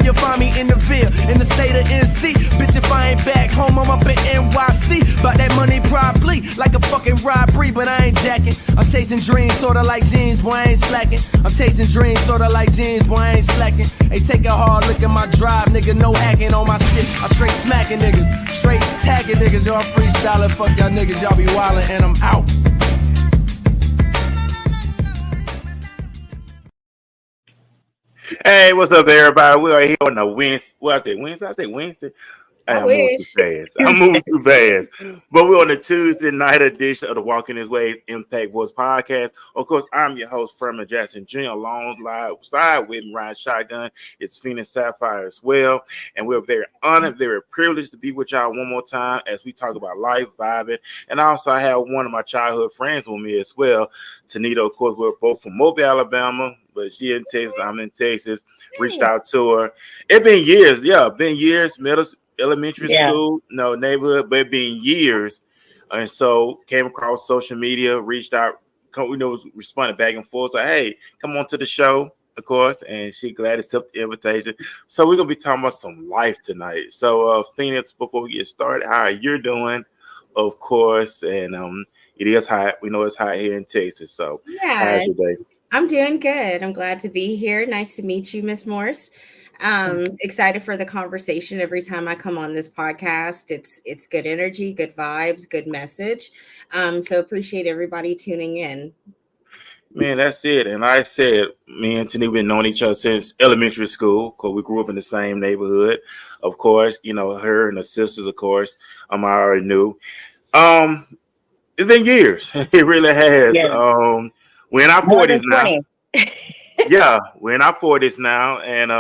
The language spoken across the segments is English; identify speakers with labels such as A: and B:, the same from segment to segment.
A: You'll find me in the Ville, in the state of NC. Bitch, if I ain't back home, I'm up in NYC. About that money probably, like a fucking robbery, but I ain't jacking. I'm chasing dreams, sorta like jeans, boy, I ain't slacking. I'm chasing dreams, sorta like jeans, boy, I ain't slacking. Hey, take a hard look at my drive, nigga, no hacking on my shit. I'm straight smacking niggas, straight tagging niggas. Y'all freestyling, fuck y'all niggas, y'all be wildin', and I'm out.
B: Hey, what's up, everybody? We are here on the Wednesday. Well, I say Wednesday. I'm moving too fast. But we're on the Tuesday night edition of the Walking His Ways Impact Voice podcast. Of course, I'm your host, Furman Jackson Jr. Alongside with Ryan Shotgun. It's Phoenix Sapphire as well. And we're very honored, very privileged to be with y'all one more time as we talk about life, vibing. And also, I have one of my childhood friends with me as well, Tenita. Of course, we're both from Mobile, Alabama. But she in Texas, I'm in Texas. Reached out to her. It's been years, elementary school, no neighborhood, but it been years. And so came across social media, reached out, responded back and forth. Like, hey, come on to the show, of course. And she glad to accept the invitation. So we're gonna be talking about some life tonight. So Phoenix, before we get started, how you're doing, of course, and it is hot. We know it's hot here in Texas. So how's your day?
C: I'm doing good. I'm glad to be here. Nice to meet you, Miss Morse. Excited for the conversation every time I come on this podcast. It's good energy, good vibes, good message. So appreciate everybody tuning in.
B: Man, that's it. And like I said, me and Tani been knowing each other since elementary school because we grew up in the same neighborhood. Of course, her and her sisters, of course, I already knew. It's been years. It really has.
D: Yeah.
B: We're in our 40s now. We're in our 40s now, and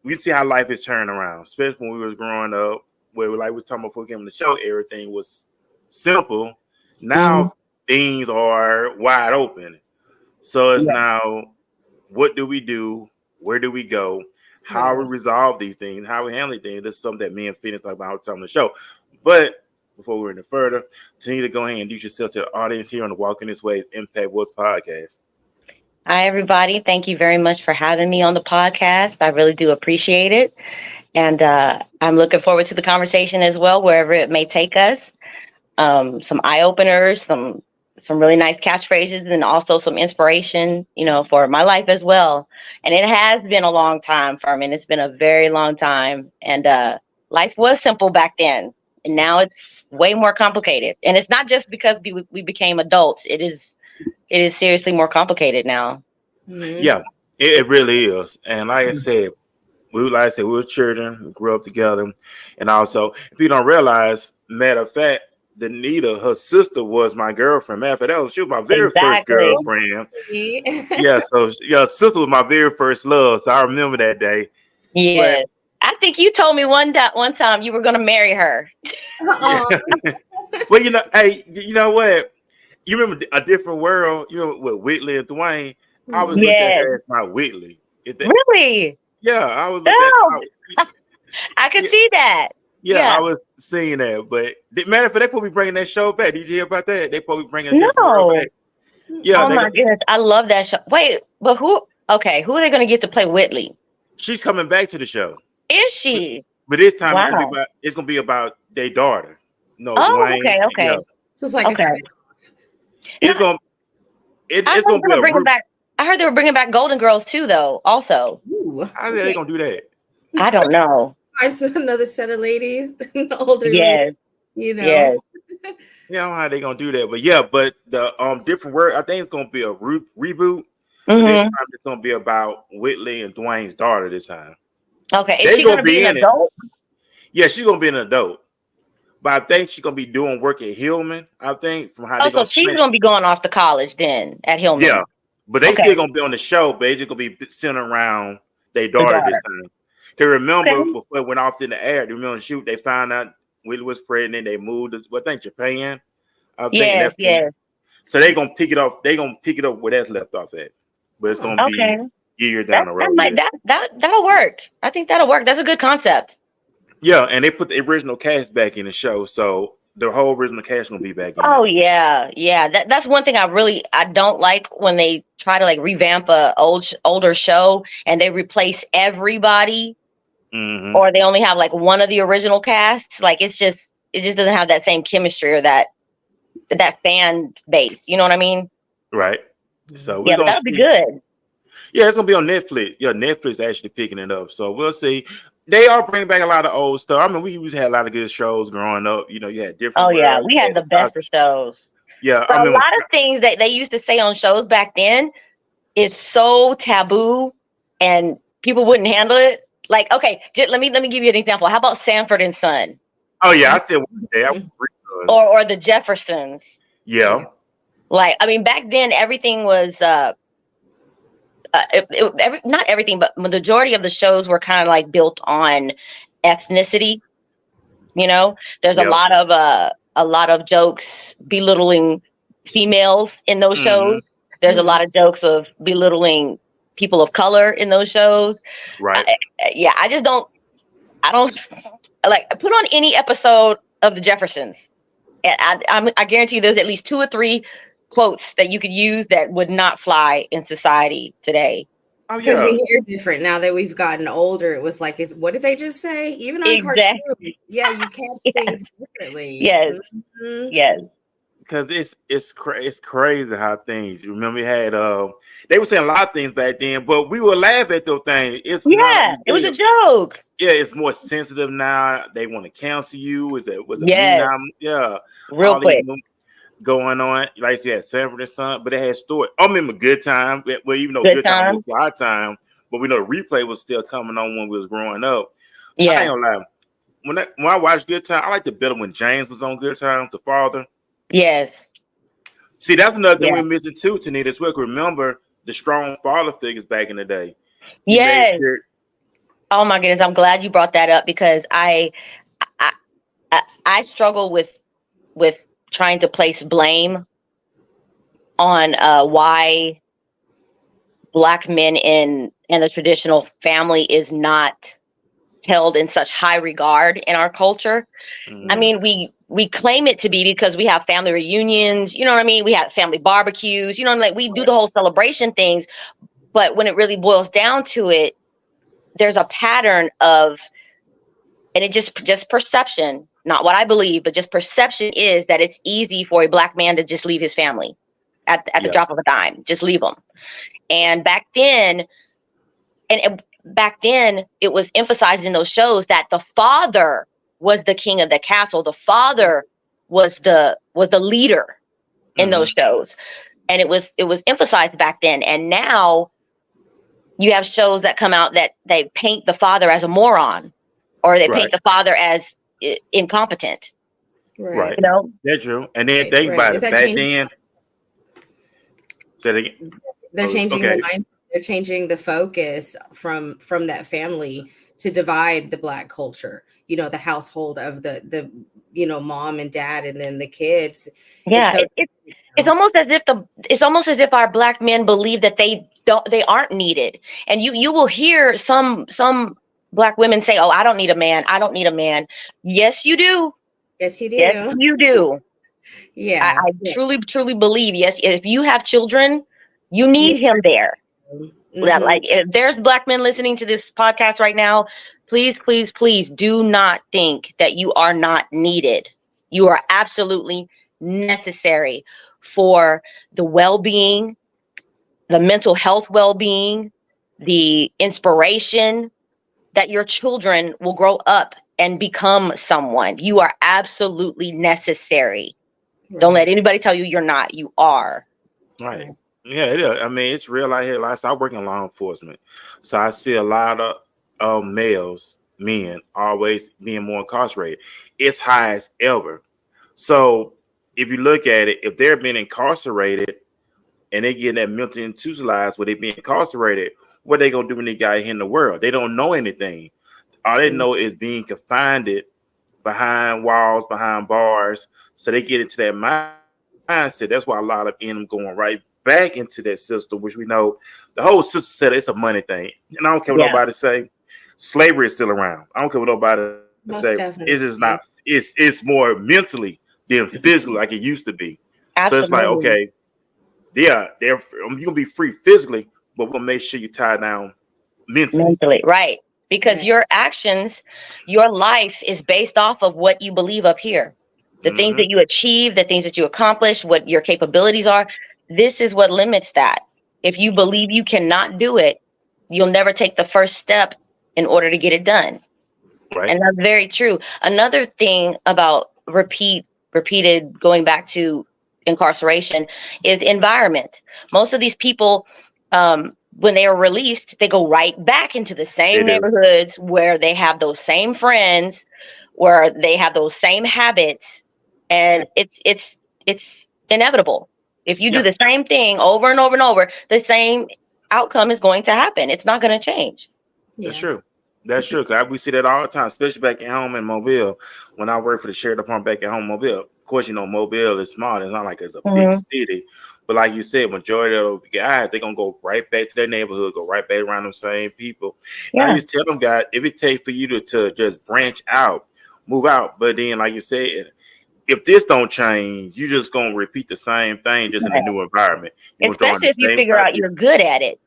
B: we see how life is turning around, especially when we was growing up, where we were talking about before we came on the show, everything was simple. Now things are wide open. So it's now, what do we do? Where do we go? How we resolve these things? How we handle things? That's something that me and Phoenix talk about all the time on the show. But before we're any further, Tenita, go ahead and introduce yourself to the audience here on the Walking This Way Impact Voice podcast.
D: Hi, everybody. Thank you very much for having me on the podcast. I really do appreciate it. And I'm looking forward to the conversation as well, wherever it may take us. Some eye-openers, some really nice catchphrases, and also some inspiration, for my life as well. And it has been a long time, Furman. It's been a very long time. And life was simple back then. And now it's way more complicated. And it's not just because we became adults. It is seriously more complicated now.
C: Mm-hmm.
B: Yeah, it really is. And like I said, we were children, we grew up together. And also, if you don't realize, matter of fact, Tenita, her sister was my girlfriend. Matter of fact, she was my very first girlfriend. So sister was my very first love. So I remember that day.
D: Yeah. But I think you told me one time you were going to marry her.
B: Well, hey, you know what? You remember A Different World? You know, with Whitley and Dwayne? I was looking at her as my Whitley.
D: Really?
B: Yeah, I was looking at
D: I could see that.
B: Yeah, I was seeing that. But matter of fact, they probably bringing that show back. Did you hear about that? They probably bringing A Different World back. Yeah.
D: Oh my goodness, I love that show. Wait, but who are they going to get to play Whitley? She's
B: coming back to the show.
D: Is she?
B: But this time it's gonna be about their daughter. No, Dwayne,
D: okay.
B: Yeah.
C: So it's like
B: it's gonna be
D: bringing back. I heard they were bringing back Golden Girls too, though. Also,
B: how are they gonna do that?
D: I don't know.
C: Find another set of ladies, older
D: ladies,
B: Yeah, I don't know how they gonna do that, but the Different World, I think it's gonna be a reboot. This time it's gonna be about Whitley and Dwayne's daughter this time.
D: Okay, is she gonna be an adult?
B: Yeah, she's gonna be an adult. But I think she's gonna be doing work at Hillman. I think from how.
D: So she's gonna be going off to college then at Hillman.
B: Yeah, but they still gonna be on the show. But they just gonna be centered around their daughter this time. They remember before it went off in the air. They remember the shoot. They found out Whitley was pregnant. They moved to I think Japan.
D: Yes.
B: So they gonna pick it up. They gonna pick it up where that's left off at. But it's gonna be years down the road.
D: That'll work. I think that'll work. That's a good concept.
B: Yeah, and they put the original cast back in the show, so the whole original cast gonna be back in.
D: Oh yeah. That's one thing I don't like when they try to like revamp a older show and they replace everybody, or they only have like one of the original casts. Like it just doesn't have that same chemistry or that fan base. You know what I mean?
B: Right. So
D: yeah, that'll be good.
B: Yeah, it's gonna be on Netflix. Yeah, Netflix actually picking it up. So we'll see. They are bringing back a lot of old stuff. I mean, we used to have a lot of good shows growing up. You know, you had different.
D: Oh yeah, we had the best of shows.
B: Yeah,
D: but a lot of things that they used to say on shows back then, it's so taboo, and people wouldn't handle it. Like, okay, let me give you an example. How about Sanford and Son?
B: Oh yeah, I said one day.
D: Or the Jeffersons.
B: Yeah.
D: Like, I mean, back then everything was not everything, but the majority of the shows were kind of like built on ethnicity. You know, there's a lot of jokes belittling females in those shows. There's a lot of jokes of belittling people of color in those shows.
B: Right.
D: I don't like put on any episode of the Jeffersons. And I guarantee you there's at least 2 or 3 quotes that you could use that would not fly in society today.
C: Because we hear different now that we've gotten older. It was like, what did they just say? Even on cartoons, yeah, you can't think differently.
D: Yes, yes.
B: Because it's crazy how things. Remember, we had they were saying a lot of things back then, but we would laugh at those things. It
D: was a joke.
B: Yeah, it's more sensitive now. They want to cancel you.
D: Real quick.
B: Going on, like you had Sanford and Son, but it had story. I remember Good Time. Well, even though Good Time was our time, but we know the replay was still coming on when we was growing up.
D: Yeah,
B: I ain't gonna lie. When I watched Good Time, I liked it better when James was on Good Time, the father.
D: Yes.
B: See, that's another thing we're missing too, Tenita. As well. Remember the strong father figures back in the day.
D: Yes. Oh my goodness, I'm glad you brought that up because I struggle with trying to place blame on why Black men in the traditional family is not held in such high regard in our culture. I mean, we claim it to be because we have family reunions, you know what I mean? We have family barbecues, you know, like we do the whole celebration things. But when it really boils down to it, there's a pattern of, and it just perception, not what I believe, but just perception is that it's easy for a Black man to just leave his family at the drop of a dime, just leave them. And back then, it was emphasized in those shows that the father was the king of the castle. The father was the leader in those shows. And it was emphasized back then. And now you have shows that come out that they paint the father as a moron, or they paint the father as incompetent.
C: Right.
D: You know?
B: That's true. And then think about it. Back then. Say it again.
C: They're changing the mindset. They're changing the focus from that family to divide the Black culture. You know, the household of the mom and dad, and then the kids.
D: Yeah, it's almost as if our Black men believe that they aren't needed. And you will hear some Black women say, "Oh, I don't need a man. I don't need a man." Yes, you do.
C: Yes, you do.
D: Yes, you do.
C: Yeah,
D: I truly believe. Yes, if you have children, you need him there. Like, if there's Black men listening to this podcast right now, please, please, please do not think that you are not needed. You are absolutely necessary for the well-being, the mental health well-being, the inspiration that your children will grow up and become someone. You are absolutely necessary. Right. Don't let anybody tell you you're not. You are.
B: Right. Yeah, it is. I mean, it's real out here. Like I work in law enforcement, so I see a lot of men always being more incarcerated. It's high as ever. So if you look at it, if they're being incarcerated and they get that mentally institutionalized where they being incarcerated, what they gonna do when they got here in the world? They don't know anything. All they know is being confined behind walls, behind bars. So they get into that mindset. That's why a lot of them going right back into that system, which we know the whole system said it's a money thing. And I don't care what nobody say. Slavery is still around. I don't care what nobody say.
C: Definitely.
B: It's just not. It's more mentally than physically like it used to be.
D: Absolutely.
B: So it's like, okay, you're gonna be free physically, but we'll make sure you tie down mentally.
D: Right? Because your actions, your life is based off of what you believe up here. The things that you achieve, the things that you accomplish, what your capabilities are. This is what limits that. If you believe you cannot do it, you'll never take the first step in order to get it done.
B: Right.
D: And that's very true. Another thing about repeated going back to incarceration is environment. Most of these people, when they are released, they go right back into the same neighborhoods where they have those same friends, where they have those same habits. And it's inevitable. If you do the same thing over and over and over, the same outcome is going to happen. It's not going to change.
B: That's true. That's true. Cause we see that all the time, especially back at home in Mobile. When I work for the sheriff department back at home, Mobile. Of course, you know, Mobile is small. It's not like it's a big city. But like you said, majority of the guys, they're gonna go right back to their neighborhood, go right back around them same people. I just tell them, guys, if it takes for you to just branch out, move out. But then, like you said, if this don't change, you just gonna repeat the same thing just in a new environment.
D: Especially if you figure out you're good at it.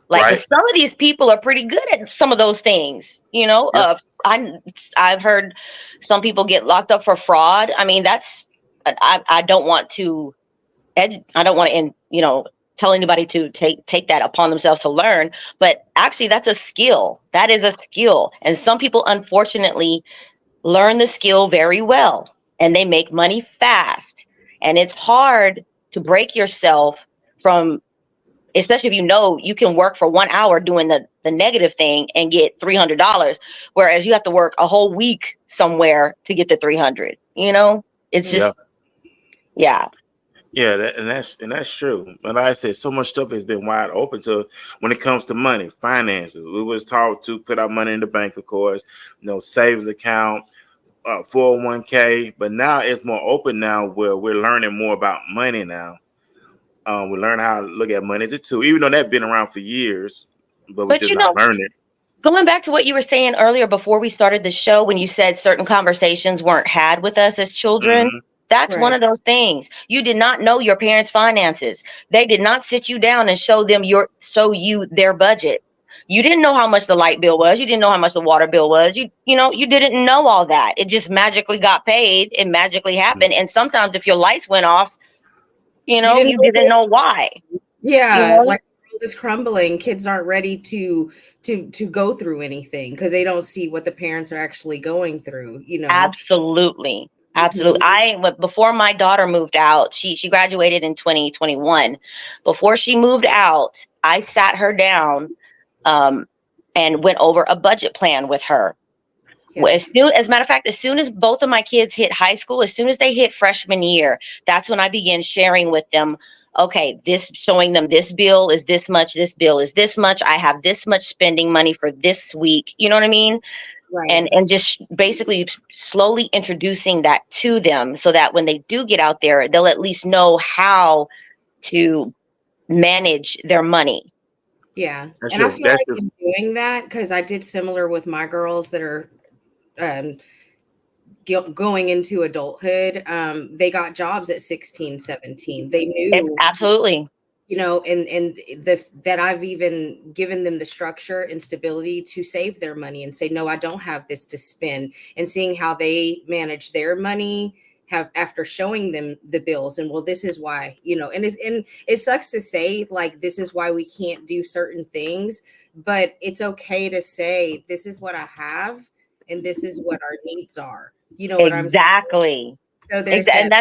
D: Like some of these people are pretty good at some of those things, you know. I've heard some people get locked up for fraud. I mean, I don't want to tell anybody to take that upon themselves to learn. But actually, that's a skill. That is a skill, and some people unfortunately learn the skill very well, and they make money fast. And it's hard to break yourself from. Especially if you know you can work for 1 hour doing the negative thing and get $300, whereas you have to work a whole week somewhere to get the 300. You know, it's just,
B: and that's true. But like I said, so much stuff has been wide open to when it comes to money, finances. We was taught to put our money in the bank, of course, savings account, 401k. But now it's more open now, where we're learning more about money now. We learn how to look at money too, even though that's been around for years, but we just not learn it.
D: Going back to what you were saying earlier before we started the show, when you said certain conversations weren't had with us as children, that's one of those things. You did not know your parents' finances. They did not sit you down and show you their budget. You didn't know how much the light bill was. You didn't know how much the water bill was. You didn't know all that. It just magically got paid. It magically happened. And sometimes if your lights went off, you didn't know why.
C: Like the world is crumbling. Kids aren't ready to go through anything because they don't see what the parents are actually going through.
D: Absolutely. Before my daughter moved out, she graduated in 2021. Before she moved out, I sat her down and went over a budget plan with her. As a matter of fact, as soon as both of my kids hit high school, as soon as they hit freshman year, that's when I began sharing with them, showing them this bill is this much, this bill is this much. I have this much spending money for this week. You know what I mean? Right. And just basically slowly introducing that to them so that when they do get out there, they'll at least know how to manage their money.
C: Yeah. And I feel like in doing that, because I did similar with my girls that are going into adulthood, they got jobs at 16, 17. They knew
D: absolutely,
C: and that I've even given them the structure and stability to save their money and say, no, I don't have this to spend, and seeing how they manage their money after showing them the bills. And this is why, and it sucks to say, like, this is why we can't do certain things, but it's okay to say, this is what I have. And this is what our needs are. You know what I'm saying? Exactly. So there's
D: and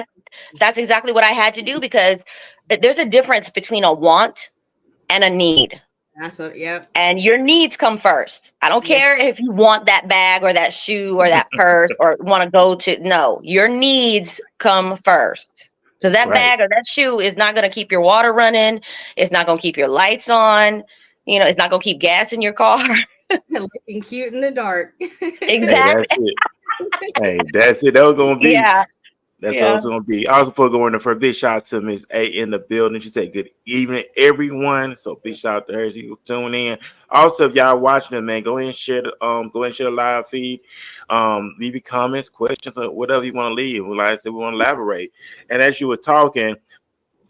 D: that's exactly what I had to do, because there's a difference between a want and a need.
C: That's what, yeah.
D: And your needs come first. I don't care if you want that bag or that shoe or that purse or want to go to. No, your needs come first. Because that bag or that shoe is not going to keep your water running. It's not going to keep your lights on. It's not going to keep gas in your car.
C: Looking cute in the dark.
D: Exactly.
B: Hey, that's it. That was gonna be.
D: Yeah.
B: That's all it's gonna be. Also, for going for a big shout out to Miss A in the building. She said, "Good evening, everyone." So big shout out to her. She was tuning in. Also, if y'all watching it, man, go ahead and share the live feed. Leave your comments, questions, or whatever you want to leave. Like I said, we want to elaborate. And as you were talking,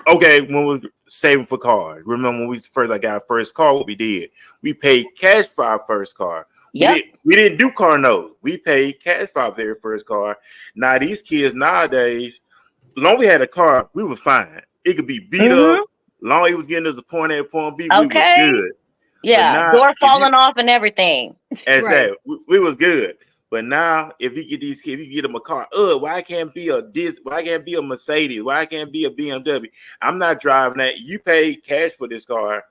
B: okay, when we were saving for cars, remember when we first got our first car? What we did? We paid cash for our first car.
D: Yep.
B: We didn't do car notes. We paid cash for our very first car. Now these kids nowadays, long we had a car, we were fine. It could be beat up. Long it was getting us the point A to point B, we was good.
D: Yeah,
B: now,
D: door falling off and everything.
B: Exactly. We was good. But now, if you get these kids, if you get them a car, why can't be a Why can't be a Mercedes? Why can't be a BMW? I'm not driving that. You pay cash for this car,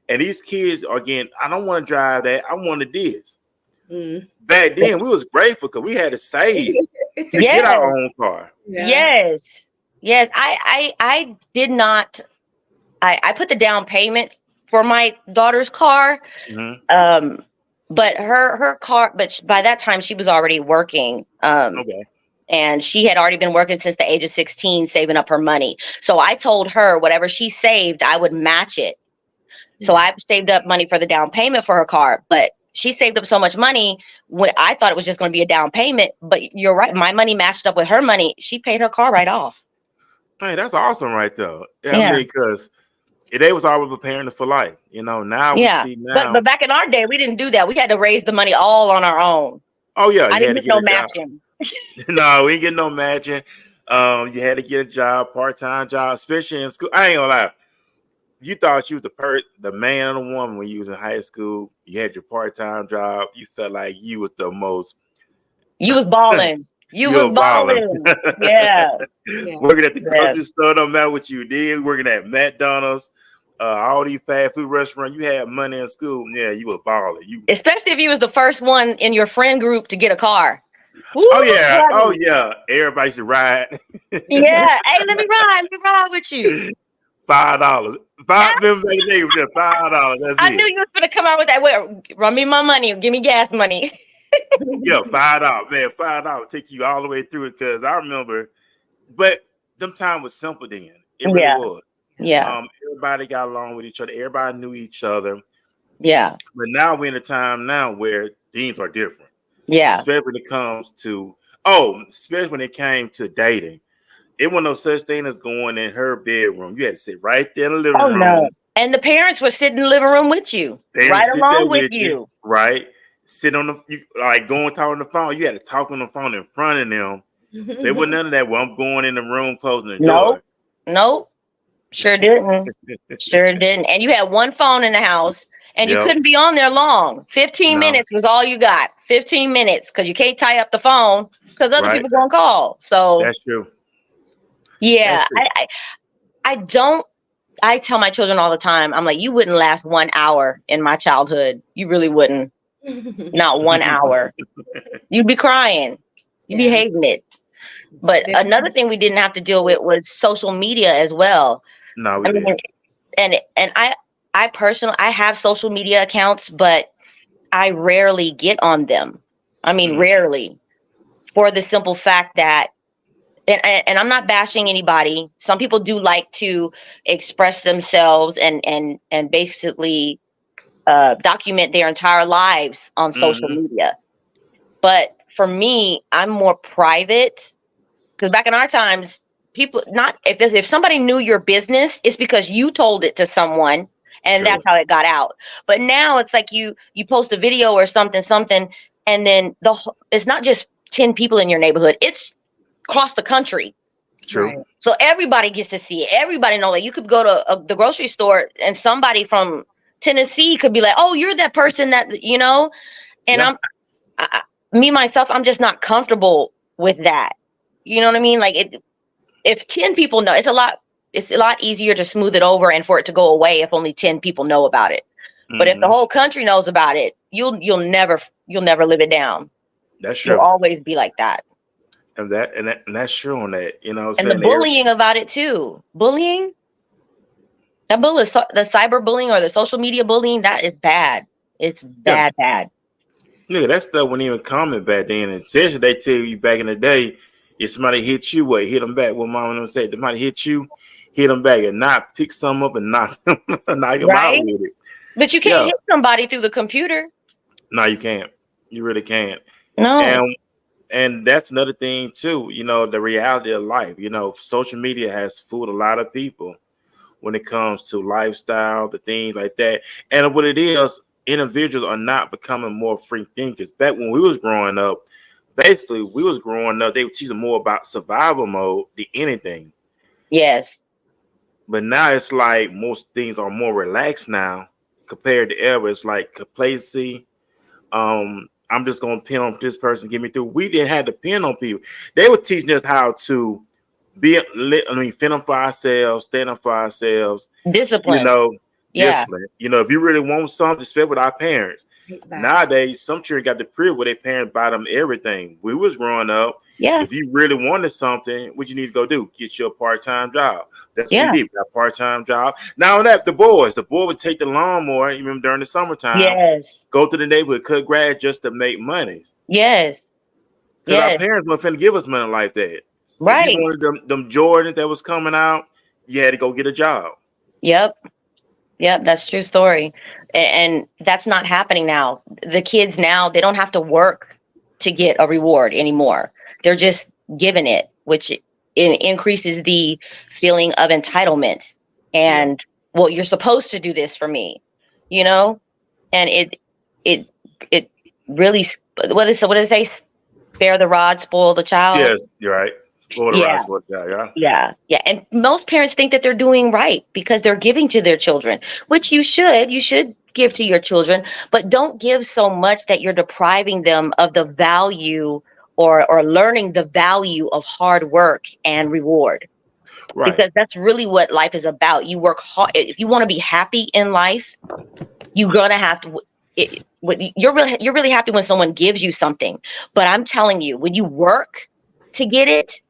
B: and these kids are getting. I don't want to drive that. I wanted this. Back then, we was grateful because we had to save to get our own car.
D: Yeah. Yes. I did not. I put the down payment for my daughter's car. But her car, but by that time she was already working. And she had already been working since the age of 16, saving up her money. So I told her whatever she saved, I would match it. So I saved up money for the down payment for her car, but she saved up so much money when I thought it was just going to be a down payment. But you're right. My money matched up with her money. She paid her car right off.
B: Hey, that's awesome right there. I mean, because they was always preparing us for life, Now we see now.
D: But back in our day, we didn't do that. We had to raise the money all on our own.
B: Oh yeah,
D: I didn't get no matching.
B: No, we didn't get no matching. You had to get a job, part-time job, especially in school. I ain't gonna lie. You thought you was the man or the woman when you was in high school. You had your part-time job. You felt like you was the most.
D: You was balling. You was balling. Yeah.
B: Working at the grocery store, no matter what you did. Working at McDonald's, all these fast food restaurants. You had money in school. Yeah, you was balling. Especially
D: if you was the first one in your friend group to get a car.
B: Woo, oh yeah. Everybody should ride.
D: Yeah. Hey, let me ride with you.
B: $5. $5.
D: I knew you was gonna come out with that. Well, run me my money. Give me gas money.
B: Yeah, $5, man. $5 take you all the way through it. Because I remember, but them time was simple then. It really was.
D: Yeah.
B: Everybody got along with each other. Everybody knew each other.
D: Yeah.
B: But now we're in a time now where things are different.
D: Yeah.
B: Especially when it came to dating. It wasn't no such thing as going in her bedroom. You had to sit right there in the living room.
D: No. And the parents would sit in the living room with you. Right along with you.
B: Right. Sit on go and talk on the phone. You had to talk on the phone in front of them. So it wasn't none of that. Well, I'm going in the room, closing the door.
D: Nope. Sure didn't. And you had one phone in the house, and you couldn't be on there long. 15 minutes was all you got. 15 minutes, because you can't tie up the phone because other people gonna call. So
B: that's true.
D: Yeah, that's true. I tell my children all the time. I'm like, you wouldn't last 1 hour in my childhood. You really wouldn't. Not 1 hour. You'd be crying. You'd be hating it. But another thing we didn't have to deal with was social media as well.
B: No, we didn't.
D: And I personally, I have social media accounts, but I rarely get on them. I mean, rarely, for the simple fact that, and I'm not bashing anybody. Some people do like to express themselves and basically document their entire lives on social media. But for me, I'm more private, because back in our times, people, if somebody knew your business, it's because you told it to someone, and that's how it got out. But now it's like you post a video or something, and then it's not just 10 people in your neighborhood. It's across the country.
B: True. Right.
D: So everybody gets to see it. Everybody know that. You could go to the grocery store and somebody from Tennessee could be like, "Oh, you're that person that," and I'm just not comfortable with that. You know what I mean? Like, if 10 people know, it's a lot easier to smooth it over and for it to go away if only 10 people know about it. But if the whole country knows about it, you'll never live it down.
B: That's true.
D: You'll always be like that.
B: And that's true on that, And
D: the bullying about it too. Bullying. The cyber bullying or the social media bullying, that is bad. It's bad.
B: Nigga, that stuff wasn't even common back then. And especially they tell you back in the day, If somebody hit you, what hit them back? What mom and them say? If somebody hit you, hit them back and not pick some up and knock them out
D: Right?
B: with it.
D: But you can't hit somebody through the computer.
B: No, you can't. You really can't.
D: No.
B: And that's another thing too. You know, the reality of life. You know, social media has fooled a lot of people when it comes to lifestyle, the things like that. And what it is, individuals are not becoming more free thinkers. Back when we was growing up, basically they were teaching more about survival mode than anything.
D: Yes.
B: But now it's like most things are more relaxed now compared to ever. It's like complacency. I'm just gonna pin on this person, get me through. We didn't have to pin on people. They were teaching us how to fend up for ourselves, stand up for ourselves.
D: Discipline.
B: You know,
D: yeah.
B: discipline. You know, if you really want something, especially with our parents. Nowadays, some children got the privilege where their parents buy them everything. We was growing up.
D: Yeah.
B: If you really wanted something, what you need to go do? Get you a part-time job. That's what we did. We got a part-time job. Now that the boy would take the lawnmower, you remember during the summertime.
D: Yes.
B: Go to the neighborhood, cut grass just to make money.
D: Yes.
B: Because our parents weren't finna give us money like that.
D: Right.
B: If you wanted them Jordans that was coming out, you had to go get a job.
D: Yep, that's true story. And that's not happening now. The kids now, they don't have to work to get a reward anymore. They're just given it, which increases the feeling of entitlement. And well, you're supposed to do this for me, you know? And it really, what does it say? Spare the rod, spoil the child.
B: Yes, you're right.
D: Yeah. And most parents think that they're doing right because they're giving to their children, which you should give to your children, but don't give so much that you're depriving them of the value or learning the value of hard work and reward. Right. Because that's really what life is about. You work hard. If you want to be happy in life, you're going to have to, you're really happy when someone gives you something. But I'm telling you, when you work to get it,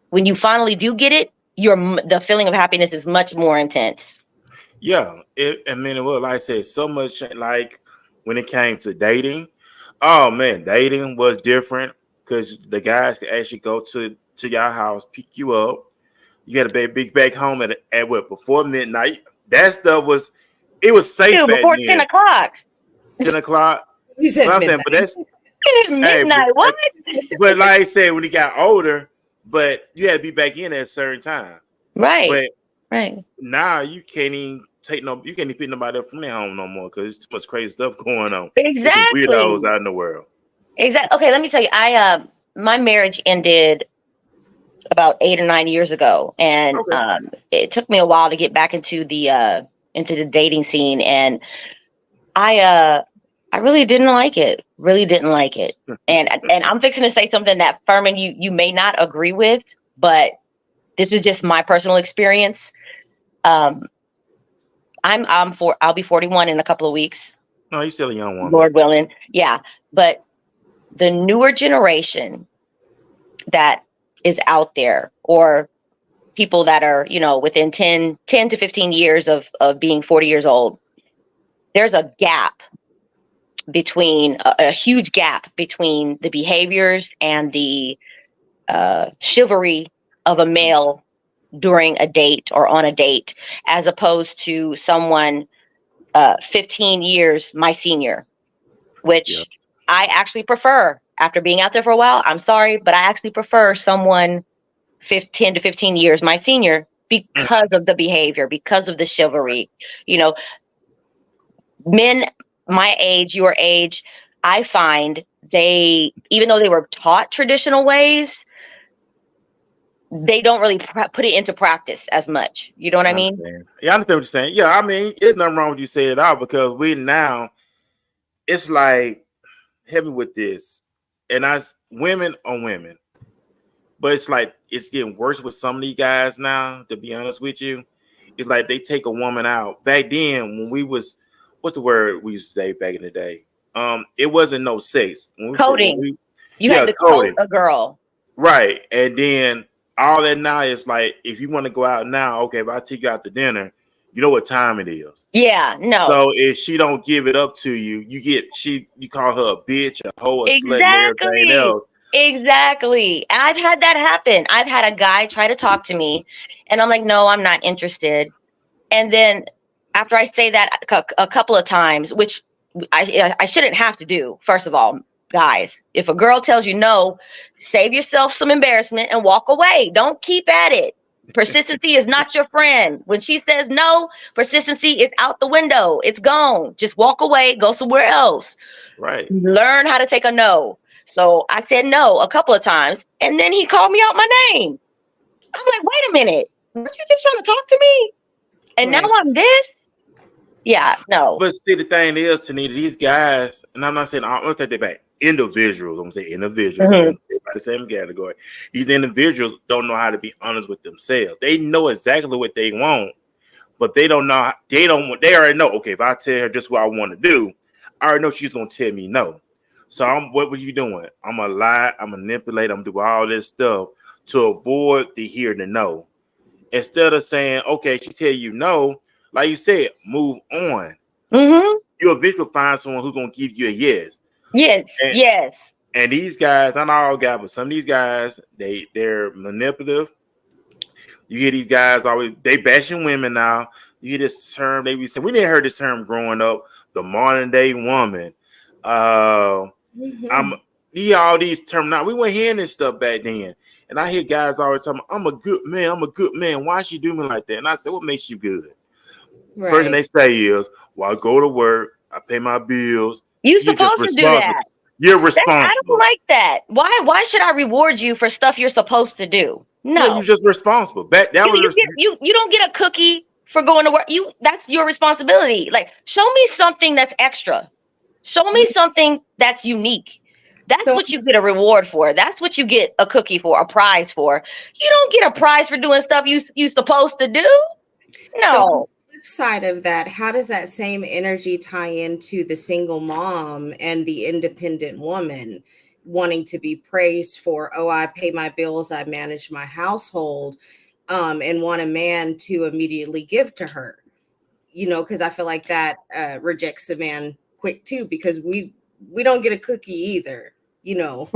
D: when you finally do get it, the feeling of happiness is much more intense.
B: Yeah, like I said, so much like when it came to dating. Oh man, dating was different because the guys could actually go to your house, pick you up. You had to be back home at what, before midnight. That stuff was safe.
D: Dude, before 10 o'clock.
B: 10 o'clock.
C: You said midnight.
B: Saying, but that's
D: midnight. What?
B: But like I said, when he got older. But you had to be back in at a certain time.
D: Right.
B: But
D: right.
B: Now you can't even pick nobody up from their home no more because there's too much crazy stuff going on.
D: Exactly.
B: There's some weirdos out in the world.
D: Exactly. Okay, let me tell you, my marriage ended about 8 or 9 years ago. And it took me a while to get back into the dating scene. And I really didn't like it. And I'm fixing to say something that, Furman, you may not agree with, but this is just my personal experience. I'll be 41 in a couple of weeks.
B: No, you're still a young woman.
D: Lord willing. Yeah. But the newer generation that is out there, or people that are, within 10 to 15 years of being 40 years old, there's a gap between a huge gap between the behaviors and the chivalry of a male during a date or on a date, as opposed to someone 15 years my senior, which I actually prefer. After being out there for a while, I'm sorry, but I actually prefer someone 10 to 15 years my senior because of the behavior, because of the chivalry. Men my age, your age, I find even though they were taught traditional ways, they don't really put it into practice as much. You know what I mean?
B: Yeah, I understand what you're saying. Yeah, I mean, there's nothing wrong with you saying it all because it's like, help me with this. And women on women. But it's like, it's getting worse with some of these guys now, to be honest with you. It's like they take a woman out. Back then, when we was, what's the word we used to say back in the day? It wasn't no sex.
D: Coding. You had to code a girl.
B: Right. And then all that now is like, if you want to go out now, okay, if I take you out to dinner, you know what time it is.
D: Yeah, no.
B: So if she don't give it up to you, you call her a bitch, a hoe, a slut, and everything else.
D: Exactly. And I've had that happen. I've had a guy try to talk to me, and I'm like, no, I'm not interested. And then after I say that a couple of times, which I shouldn't have to do, first of all, guys, if a girl tells you no, save yourself some embarrassment and walk away. Don't keep at it. Persistency is not your friend. When she says no, persistency is out the window. It's gone. Just walk away, go somewhere else.
B: Right.
D: Learn how to take a no. So I said no a couple of times, and then he called me out my name. I'm like, wait a minute. Weren't you just trying to talk to me? And now I'm this? Yeah, no.
B: But see, the thing is, Tenita, these guys, and I'm not saying, I'm going to take that back. Individuals, I'm going to say individuals, I'm the same category. These individuals don't know how to be honest with themselves. They know exactly what they want, but they don't know, they already know, okay, if I tell her just what I want to do, I already know she's going to tell me no. So what were you doing? I'm going to lie, I'm going to manipulate, I'm going to do all this stuff to avoid the hear the no. Instead of saying, okay, she tell you no, like you said, move on. You'll eventually find someone who's going to give you a yes.
D: Yes.
B: And these guys, not all guys, but some of these guys, they're manipulative. You hear these guys always, they bashing women now. You hear this term, they be saying, we didn't heard this term growing up, the modern day woman. All these terms now. We weren't hearing this stuff back then. And I hear guys always talking, I'm a good man. Why should you do me like that? And I said, what makes you good? Right. First thing they say is, well, I go to work, I pay my bills.
D: You're supposed to do that.
B: You're responsible.
D: I don't like that. Why should I reward you for stuff you're supposed to do? No.
B: Yeah, you're just responsible.
D: You don't get a cookie for going to work. That's your responsibility. Like, show me something that's extra. Show me something that's unique. That's what you get a reward for. That's what you get a cookie for, a prize for. You don't get a prize for doing stuff you supposed to do. No.
C: So, flip side of that, how does that same energy tie into the single mom and the independent woman wanting to be praised for, oh, I pay my bills, I manage my household, and want a man to immediately give to her? You know, because I feel like that rejects a man quick too, because we don't get a cookie either, you know.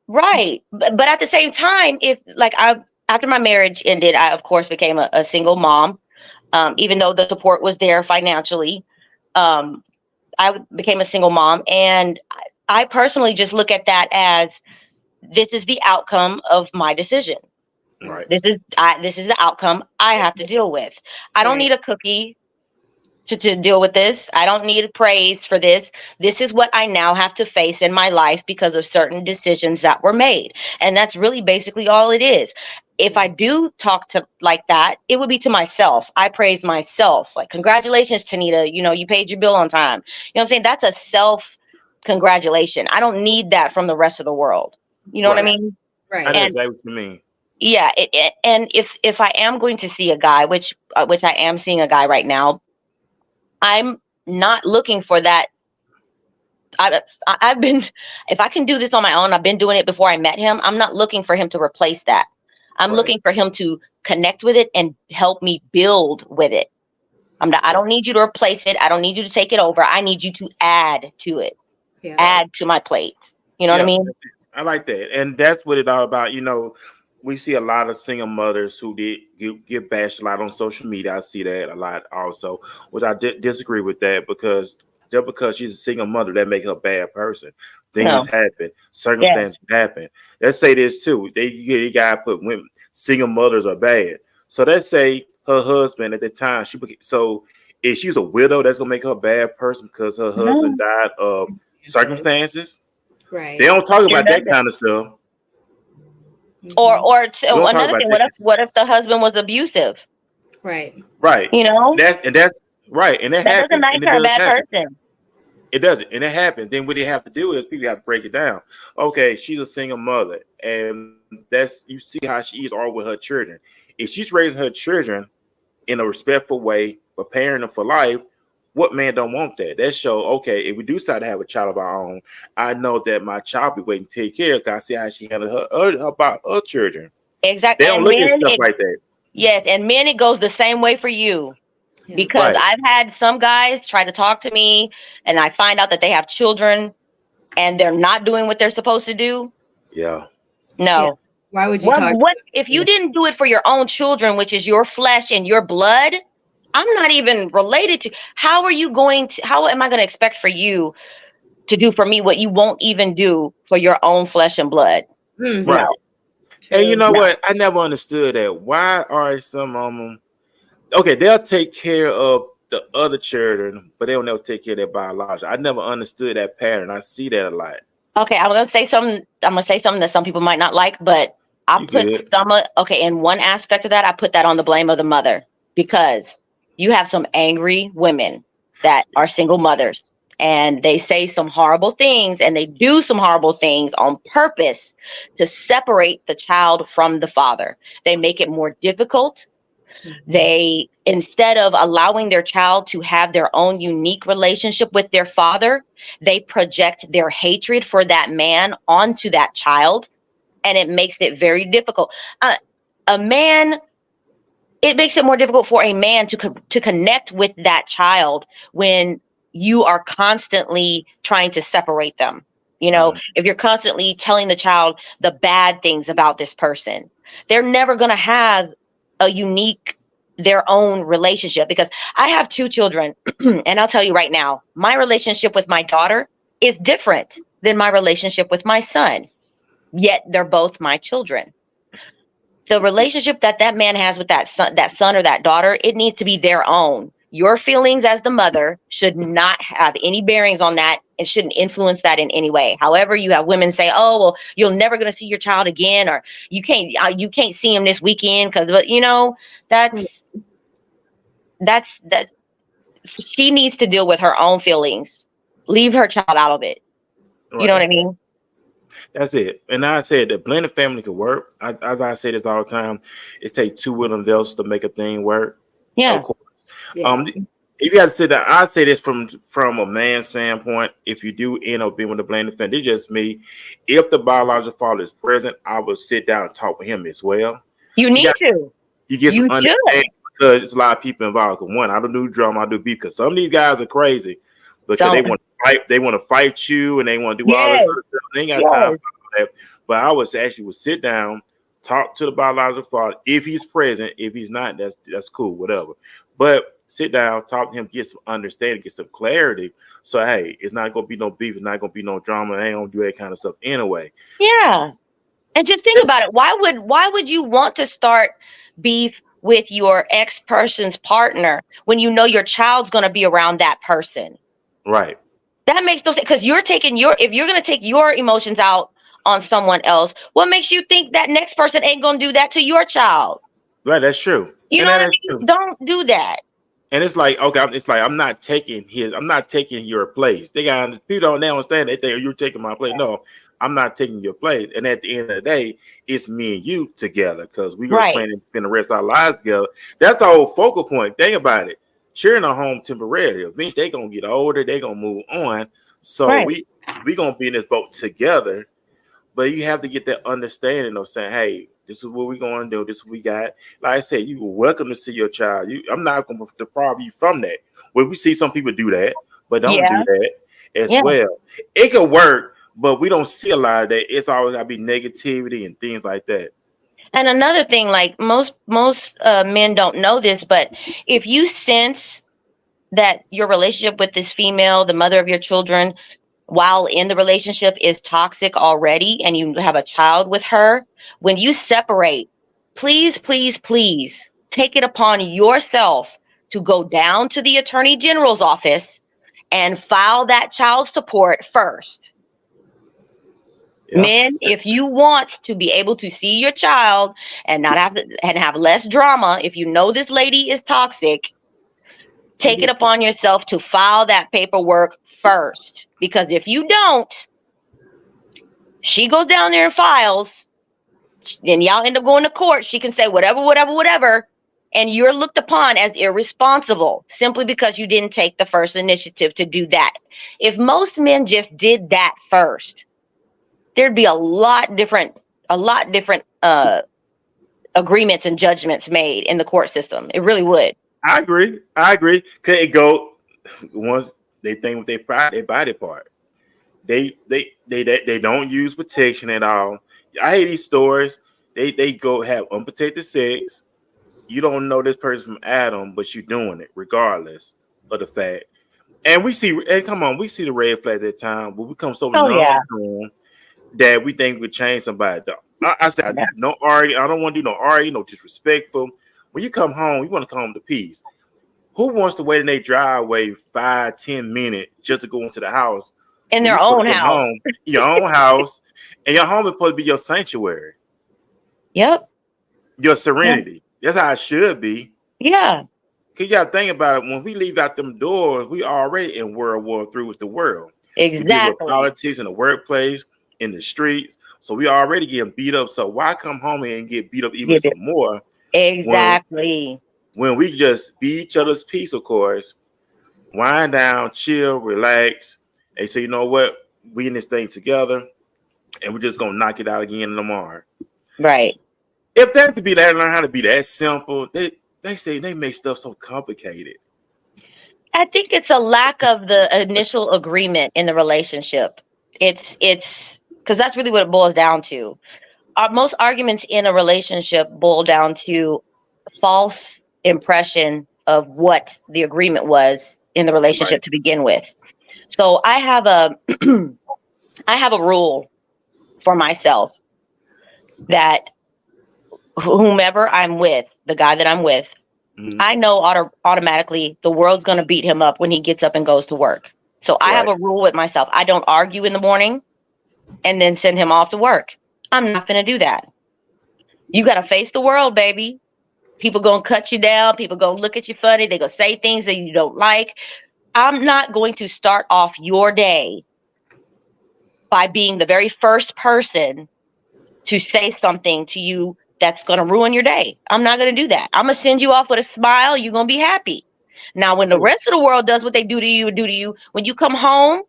D: Right. But at the same time, after my marriage ended, I of course became a single mom. Even though the support was there financially, I became a single mom, and I personally just look at that as this is the outcome of my decision.
B: Right.
D: This is the outcome I have to deal with. I don't need a cookie to deal with this. I don't need praise for this. This is what I now have to face in my life because of certain decisions that were made. And that's really basically all it is. If I do talk to like that, it would be to myself. I praise myself. Like, congratulations, Tenita. You know, you paid your bill on time. You know what I'm saying? That's a self-congratulation. I don't need that from the rest of the world. You know what I mean?
C: Right.
B: I know exactly what you mean.
D: Yeah. And if I am going to see a guy, which I am seeing a guy right now, I'm not looking for that. I've been, if I can do this on my own, I've been doing it before I met him. I'm not looking for him to replace that. I'm looking for him to connect with it and help me build with it. I don't need you to replace it. I don't need you to take it over. I need you to add to it, add to my plate. You know what I mean?
B: I like that. And that's what it's all about. You know, we see a lot of single mothers who get bashed a lot on social media. I see that a lot also, which I disagree with that, because just because she's a single mother, that makes her a bad person. Things happen, circumstances happen. Let's say this too. They got put women, single mothers are bad. So let's say her husband at the time, so if she's a widow, that's gonna make her a bad person because her husband died of circumstances.
C: Right.
B: They don't talk about that kind of stuff.
D: Or another thing, what if the husband was abusive?
C: Right.
D: You know?
B: That's right. And that happens.
D: Doesn't make her a bad person.
B: It doesn't. And it happens. Then what they have to do is people have to break it down. Okay, she's a single mother, and you see how she is all with her children. If she's raising her children in a respectful way, preparing them for life, what man don't want that? That show, okay, if we do decide to have a child of our own, I know that my child will be waiting to take care of, because I see how she handled her children.
D: Exactly.
B: They don't look at stuff like that.
D: Yes, and men, it goes the same way for you. Because I've had some guys try to talk to me, and I find out that they have children and they're not doing what they're supposed to do.
B: Yeah.
D: No.
C: Why would you talk?
D: What if you didn't do it for your own children, which is your flesh and your blood? I'm not even related to. How am I going to expect for you to do for me what you won't even do for your own flesh and blood?
B: Right.
D: No.
B: And you know
D: No.
B: what? I never understood that. Why are some of them okay? They'll take care of the other children, but they'll never take care of their biological. I never understood that pattern. I see that a lot.
D: Okay, I'm gonna say something that some people might not like, but
B: You good?
D: in one aspect of that, I put that on the blame of the mother, because you have some angry women that are single mothers, and they say some horrible things and they do some horrible things on purpose to separate the child from the father. They make it more difficult. They, instead of allowing their child to have their own unique relationship with their father, they project their hatred for that man onto that child, and it makes it very difficult. A man, it makes it more difficult for a man to connect with that child when you are constantly trying to separate them. You know, if you're constantly telling the child the bad things about this person, they're never going to have their own relationship. Because I have 2 children, and I'll tell you right now, my relationship with my daughter is different than my relationship with my son, yet they're both my children. The relationship that man has with that son or that daughter, it needs to be their own. Your feelings as the mother should not have any bearings on that and shouldn't influence that in any way. However, you have women say, "Oh, well, you're never going to see your child again," or you can't see him this weekend because, that's that. She needs to deal with her own feelings. Leave her child out of it. You know what I mean?
B: That's it. And I said that blended family could work. As I say this all the time, it takes 2 willing vessels to make a thing work.
D: Yeah.
B: Of course. If you had to say that, I say this from a man's standpoint. If you do end up being with a blended family, it's just me. If the biological father is present, I would sit down and talk with him as well.
D: You need to.
B: You get some understanding, because it's a lot of people involved. One, I don't do drama, I do beef, because some of these guys are crazy because they want to fight. They want to fight you, and they want to do all this other stuff. They ain't got time for that. But I would sit down, talk to the biological father if he's present. If he's not, that's cool, whatever. But sit down, talk to him, get some understanding, get some clarity. So hey, it's not gonna be no beef, it's not gonna be no drama. I ain't gonna do that kind of stuff anyway.
D: Yeah. And just think about it. Why would you want to start beef with your ex-person's partner when you know your child's going to be around that person?
B: Right.
D: That makes no sense, because if you're going to take your emotions out on someone else, what makes you think that next person ain't going to do that to your child?
B: Right, that's true.
D: You know what I mean? Don't do that.
B: And it's like, okay, I'm not taking your place. People don't understand. They think you're taking my place. No, I'm not taking your place. And at the end of the day, it's me and you together, because we're going to plan to spend the rest of our lives together. That's the whole focal point. Think about it. Children are home temporarily. Eventually, they're going to get older. They're going to move on. So we going to be in this boat together. But you have to get that understanding of saying, hey, this is what we're going to do. This is what we got. Like I said, you are welcome to see your child. I'm not going to deprive you from that. Well, we see some people do that, but don't do that as well. It could work, but we don't see a lot of that. It's always got to be negativity and things like that.
D: And another thing, like most men don't know this, but if you sense that your relationship with this female, the mother of your children, while in the relationship is toxic already, and you have a child with her, when you separate, please take it upon yourself to go down to the Attorney General's office and file that child support first. Yeah. Men, if you want to be able to see your child and not have less drama, if you know this lady is toxic, take it upon yourself to file that paperwork first. Because if you don't, she goes down there and files, and y'all end up going to court. She can say whatever, and you're looked upon as irresponsible simply because you didn't take the first initiative to do that. If most men just did that first, there'd be a lot different agreements and judgments made in the court system. It really would.
B: I agree. Could it go once they think with their body part? They don't use protection at all. I hate these stories. They go have unprotected sex. You don't know this person from Adam, but you're doing it regardless of the fact. And come on, we see the red flag at that time, but we become so
D: Oh
B: numb
D: yeah.
B: to them that we think we could change somebody. I said,
D: Yeah.
B: no argue. I don't want to do no argue, no disrespectful. When you come home, you want to come home to peace. Who wants to wait in their driveway 5-10 minutes just to go into the house?
D: In
B: When
D: their
B: you supposed
D: own
B: to come
D: house.
B: home, your own house, and your home is supposed to be your sanctuary,
D: Yep.
B: your serenity. That's how it should be.
D: Yeah.
B: Cause you gotta think about it. When we leave out them doors, we already in World War III with the world. We deal with
D: Exactly.
B: politics in the workplace, in the streets. So we already getting beat up. So why come home and get beat up even
D: Get it.
B: some more
D: Exactly.
B: when we just be each other's peace, of course, wind down, chill, relax, and say, you know what, we in this thing together, and we're just gonna knock it out again tomorrow.
D: Right.
B: If that could be that, learn how to be that simple. They say they make stuff so complicated.
D: I think it's a lack of the initial agreement in the relationship. It's because that's really what it boils down to. Most arguments in a relationship boil down to false impression of what the agreement was in the relationship to begin with. So I have a I have a rule for myself that whomever I'm with, the guy that I'm with, I know automatically the world's going to beat him up when he gets up and goes to work. So I have a rule with myself. I don't argue in the morning and then send him off to work. I'm not going to do that. You got to face the world, baby. People going to cut you down. People going to look at you funny. They going to say things that you don't like. I'm not going to start off your day by being the very first person to say something to you that's going to ruin your day. I'm not going to do that. I'm going to send you off with a smile. You're going to be happy. Now, when the rest of the world does what they do to you, when you come home,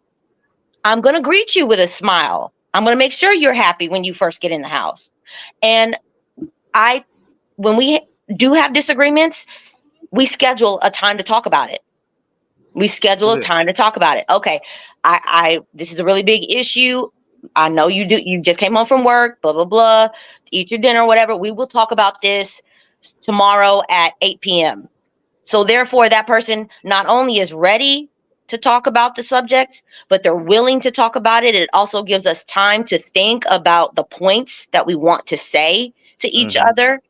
D: I'm going to greet you with a smile. I'm going to make sure you're happy when you first get in the house. And when we do have disagreements, we schedule a time to talk about it. Okay. This is a really big issue. I know you just came home from work, blah, blah, blah, eat your dinner, whatever. We will talk about this tomorrow at 8 p.m. So therefore, that person not only is ready to talk about the subject, but they're willing to talk about it. It also gives us time to think about the points that we want to say to each other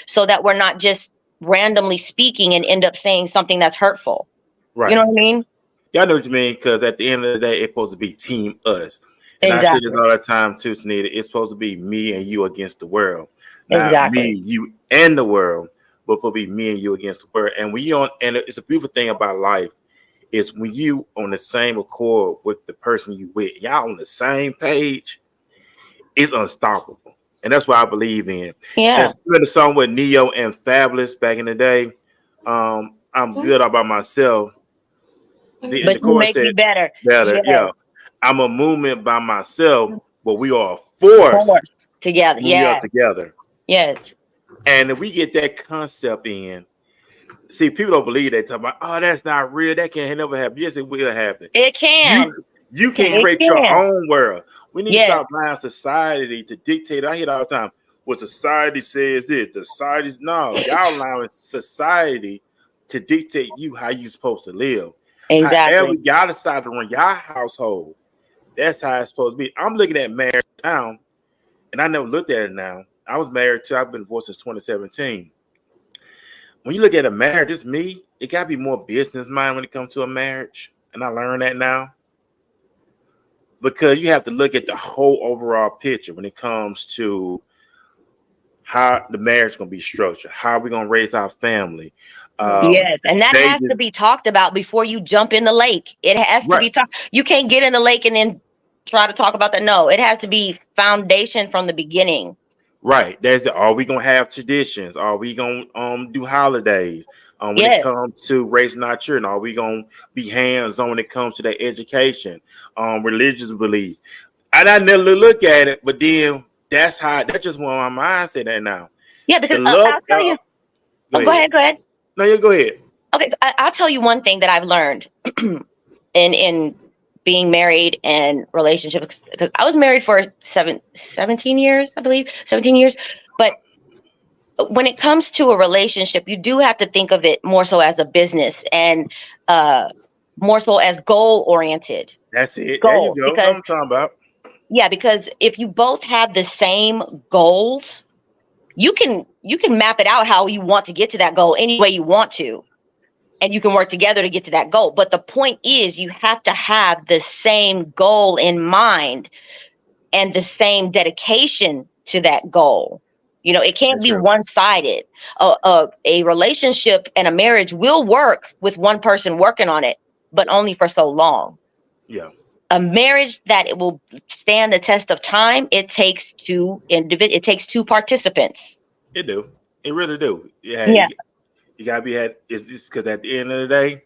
D: so that we're not just randomly speaking and end up saying something that's hurtful. Right. You know what I mean?
B: Yeah, I know what you mean, because at the end of the day, it's supposed to be team us. And exactly. I say this all the time too, Tenita. It's supposed to be me and you against the world. Not me, you, and the world, but supposed to be me and you against the world. And and it's a beautiful thing about life is when you on the same accord with the person you with, y'all on the same page, it's unstoppable. And that's what I believe in. Yeah. And the song with Neo and Fabulous back in the day, I'm good all by myself.
D: But you make me better.
B: Yeah. I'm a movement by myself, but we are a force
D: together.
B: We are together.
D: Yes.
B: And if we get that concept in, see, people don't believe that. Talk about, oh, that's not real. That can't never happen. Yes, it will happen.
D: It can.
B: You can create your own world. We need to stop allowing society to dictate. I hear it all the time. What society says this. Society's no. Y'all allowing society to dictate you how you supposed to live.
D: Exactly.
B: However, y'all decide to run your household. That's how it's supposed to be. I'm looking at marriage now, and I never looked at it now. I was married too. I've been divorced since 2017. When you look at a marriage, it's me. It got to be more business mind when it comes to a marriage. And I learned that now. Because you have to look at the whole overall picture when it comes to how the marriage is going to be structured. How are we going to raise our family?
D: Yes, and that has to be talked about before you jump in the lake. It has to be talked. You can't get in the lake and then try to talk about that. No, it has to be foundation from the beginning.
B: Right. Are we gonna have traditions? Are we gonna do holidays? When it comes to raising our children, are we gonna be hands-on when it comes to their education, religious beliefs? And I never look at it, but then that's just where my mindset at now.
D: Yeah, because I'll tell you. Go ahead.
B: No, you go ahead.
D: Okay, I'll tell you one thing that I've learned in being married and relationships, because I was married for 17 years, I believe, 17 years. But when it comes to a relationship, you do have to think of it more so as a business and more so as goal oriented.
B: That's it. There you
D: Goals,
B: go.
D: because
B: What I'm talking about.
D: yeah, because if you both have the same goals, you can map it out how you want to get to that goal any way you want to, and you can work together to get to that goal. But the point is, you have to have the same goal in mind and the same dedication to that goal. You know, it can't
B: That's
D: be
B: true.
D: one-sided. A relationship and a marriage will work with one person working on it, but only for so long.
B: Yeah.
D: A marriage that it will stand the test of time, it takes it takes two participants.
B: It do. It really do. Yeah.
D: Yeah.
B: You gotta be at. It's just because at the end of the day,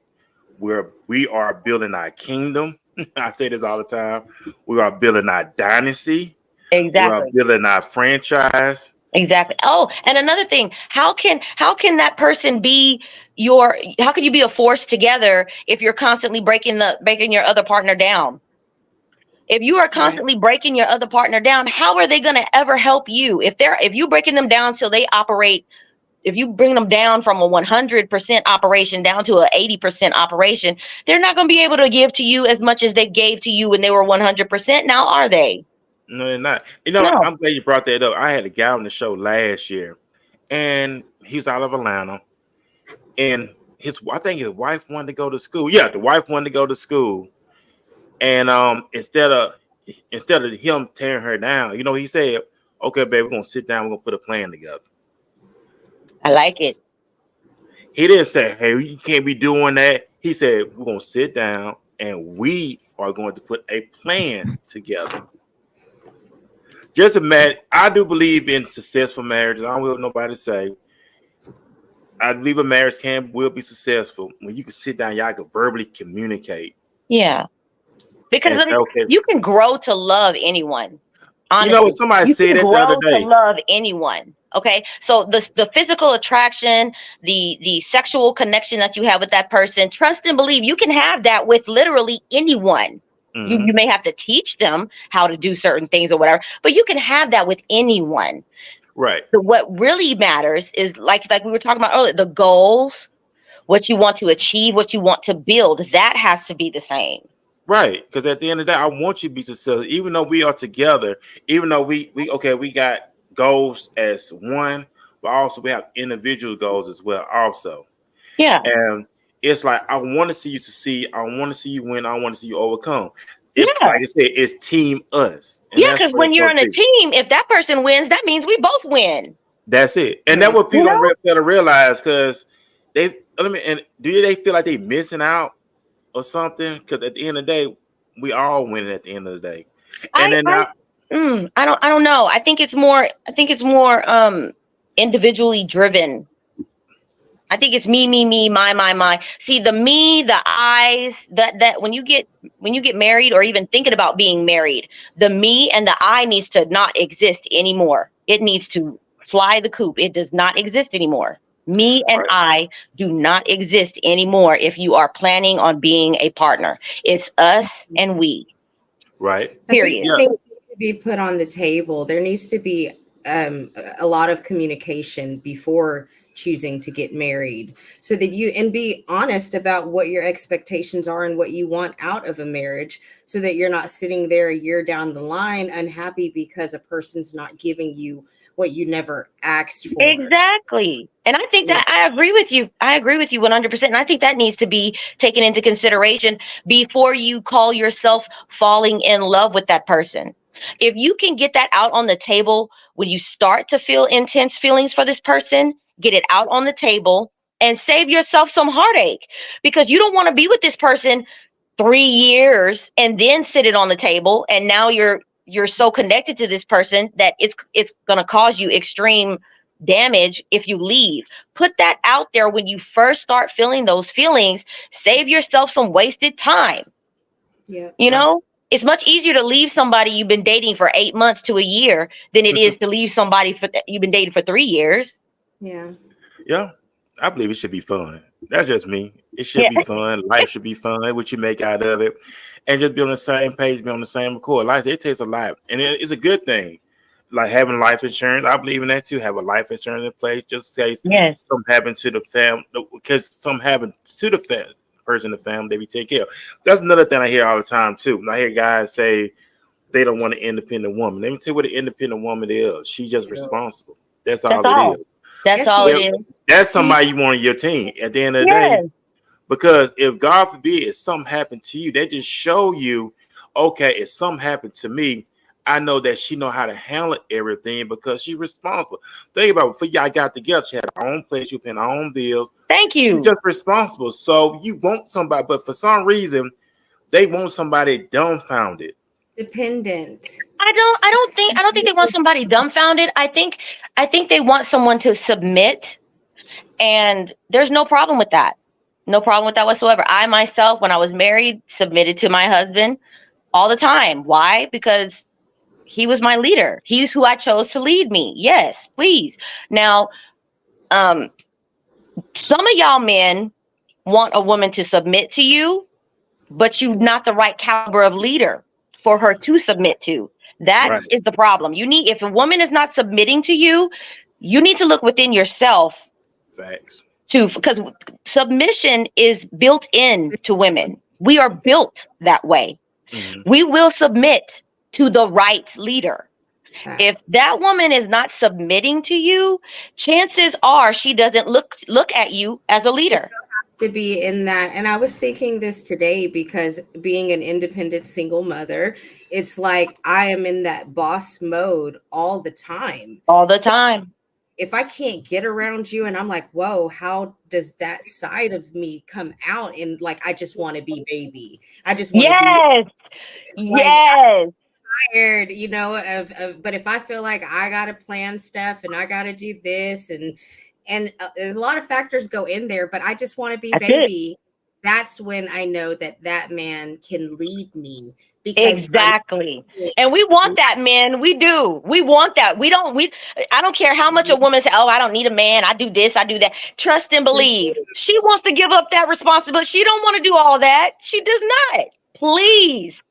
B: we are building our kingdom. I say this all the time. We are building our dynasty. We are
D: Exactly.
B: building our franchise.
D: Exactly. Oh, and another thing, how can that person be how can you be a force together if you're constantly breaking your other partner down? If you are constantly breaking your other partner down, how are they going to ever help you? If you breaking them down till they operate, if you bring them down from a 100% operation down to a 80% operation, they're not going to be able to give to you as much as they gave to you when they were 100%. Now, are they?
B: No, they're not. You know,
D: No.
B: I'm glad you brought that up. I had a guy on the show last year, and he's out of Atlanta, and I think his wife wanted to go to school. Yeah, the wife wanted to go to school, and instead of him tearing her down, you know, he said, "Okay, babe, we're gonna sit down. We're gonna put a plan together."
D: I like it.
B: He didn't say, "Hey, you can't be doing that." He said, "We're gonna sit down and we are going to put a plan together." Just imagine. I do believe in successful marriages. I don't want nobody to say. I believe a marriage will be successful when you can sit down, y'all can verbally communicate.
D: Yeah. Because
B: Say, okay,
D: you can grow to love anyone. Honestly,
B: you know, somebody said that the other day.
D: To love anyone. Okay, so the physical attraction, the sexual connection that you have with that person, trust and believe you can have that with literally anyone.
B: Mm-hmm.
D: You may have to teach them how to do certain things or whatever, but you can have that with anyone.
B: Right.
D: So what really matters is like we were talking about earlier, the goals, what you want to achieve, what you want to build, that has to be the same.
B: Right, because at the end of the day, I want you to be successful. Even though we are together, even though we got goals as one, but also we have individual goals as well. Also,
D: yeah.
B: And it's like I want to see you succeed. I want to see you win. I want to see you overcome.
D: Yeah.
B: Like I said, it's team us.
D: And yeah, because when you're on a team, if that person wins, that means we both win.
B: That's it, and that's what people don't fail to realize because do they feel like they missing out or something? Because at the end of the day, we all winning at the end of the day. And
D: I don't know. I think it's more individually driven. I think it's me, my. See, the me, the I's, that when you get married or even thinking about being married, the me and the I needs to not exist anymore. It needs to fly the coop. It does not exist anymore. Me and I do not exist anymore if you are planning on being a partner. It's us and we.
B: Right.
C: Period. Things need to be put on the table. There needs to be a lot of communication before choosing to get married so that and be honest about what your expectations are and what you want out of a marriage so that you're not sitting there a year down the line unhappy because a person's not giving you what you never asked for.
D: Exactly. And I think that I agree with you. I agree with you 100%. And I think that needs to be taken into consideration before you call yourself falling in love with that person. If you can get that out on the table when you start to feel intense feelings for this person, get it out on the table and save yourself some heartache, because you don't want to be with this person 3 years and then sit it on the table. And now you're so connected to this person that it's going to cause you extreme damage if you leave. Put that out there when you first start feeling those feelings. Save yourself some wasted time.
C: Yeah.
D: You know, it's much easier to leave somebody you've been dating for 8 months to a year than it is to leave somebody you've been dating for 3 years.
C: Yeah.
B: Yeah. I believe it should be fun. That's just me. It should
D: Yeah.
B: be fun. Life should be fun. What you make out of it, and just be on the same page, be on the same accord. Life, it takes a lot, and it's a good thing. Like having life insurance, I believe in that too. Have a life insurance in place just in case
D: Yes.
B: something happened to the family, because something happened to the person in the family, they be taken care of. That's another thing I hear all the time too. I hear guys say they don't want an independent woman. Let me tell you what an independent woman is. She's just responsible. That's
D: That's
B: all it
D: all.
B: is.
D: That's all it
B: Well,
D: is.
B: that's somebody you want on your team at the end of the day.
D: Yes.
B: Because if God forbid if something happened to you, they just show you, okay, if something happened to me, I know that she know how to handle everything because she's responsible. Think about it, before y'all got together, she had her own place, you paying her own bills.
D: Thank
B: She's
D: you.
B: just responsible. So you want somebody, but for some reason, they want somebody dumbfounded.
C: Dependent.
D: I don't think they want somebody dumbfounded. I think they want someone to submit, and there's no problem with that. No problem with that whatsoever. I myself, when I was married, submitted to my husband all the time. Why? Because he was my leader. He's who I chose to lead me. Yes, please. Now, some of y'all men want a woman to submit to you, but you're not the right caliber of leader for her to submit to. That
B: Right.
D: is the problem. If a woman is not submitting to you, you need to look within yourself
B: Facts.
D: because submission is built in to women. We are built that way.
B: Mhm.
D: We will submit to the right leader.
C: Facts.
D: If that woman is not submitting to you, chances are she doesn't look at you as a leader.
C: To be in that, and I was thinking this today because being an independent single mother, it's like I am in that boss mode all the time.
D: All the
C: So
D: time.
C: if I can't get around you and I'm like, whoa, how does that side of me come out? And like, I just want to be baby. I just want to be
D: Yes.
C: like
D: Yes.
C: tired, of, but if I feel like I got to plan stuff and I got to do this and a lot of factors go in there, but I just want to be
D: That's it.
C: baby. That's when I know that man can lead me because
D: Exactly. And we want that, man. We do. We want that. I don't care how much a woman says, oh, I don't need a man. I do this, I do that. Trust and believe. She wants to give up that responsibility. She don't want to do all that. She does not. Please.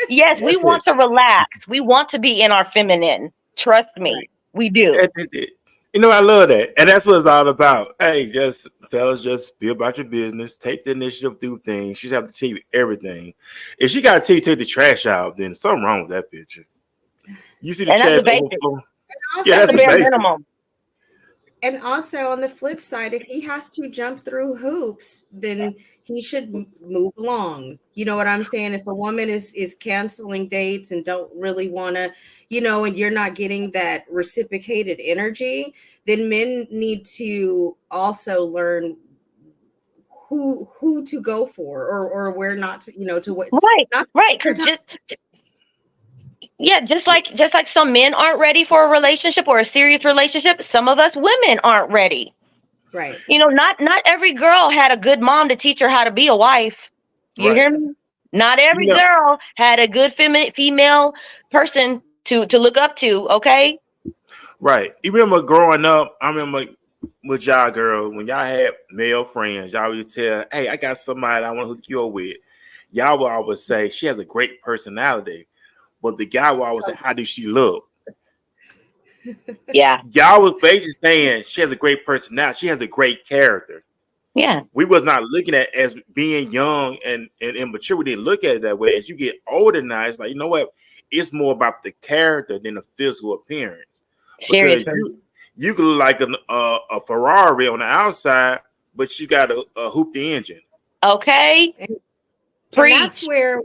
D: Yes, we
B: That's
D: want
B: it.
D: to relax. We want to be in our feminine. Trust me. We do.
B: That is it. I love that. And that's what it's all about. Hey, just fellas, just be about your business. Take the initiative through things. She have to tell you everything. If she got to tell you take the trash out, then something wrong with that picture. You see the
D: And that's
B: trash
D: the basics.
B: overflow?
C: also,
B: Yeah,
D: That's
B: that's
D: the
B: the
D: bare
B: basic.
D: minimum.
C: and also on the flip side, if he has to jump through hoops, then he should move along. You know what I'm saying? If a woman is canceling dates and don't really want to, and you're not getting that reciprocated energy, then men need to also learn who to go for or where not to, to what
D: Right.
C: not to
D: Right.
C: waste their time.
D: Just like some men aren't ready for a relationship or a serious relationship, some of us women aren't ready.
C: Right.
D: Not every girl had a good mom to teach her how to be a wife. You
B: Right.
D: hear me? Not every
B: You know,
D: girl had a good female person to look up to, okay?
B: right. You remember growing up, I remember with y'all girls, when y'all had male friends, y'all would tell, hey, I got somebody I want to hook you up with. Y'all would always say, she has a great personality. But the guy will always say, how does she look?
D: Yeah.
B: Y'all was basically saying she has a great personality. She has a great character.
D: Yeah.
B: We was not looking at as being young and immature. We didn't look at it that way. As you get older now, it's like, you know what? It's more about the character than the physical appearance. Because
D: Seriously.
B: you could look like a Ferrari on the outside, but you got a hoop the engine.
D: Okay.
C: And that's
D: Preach.
C: where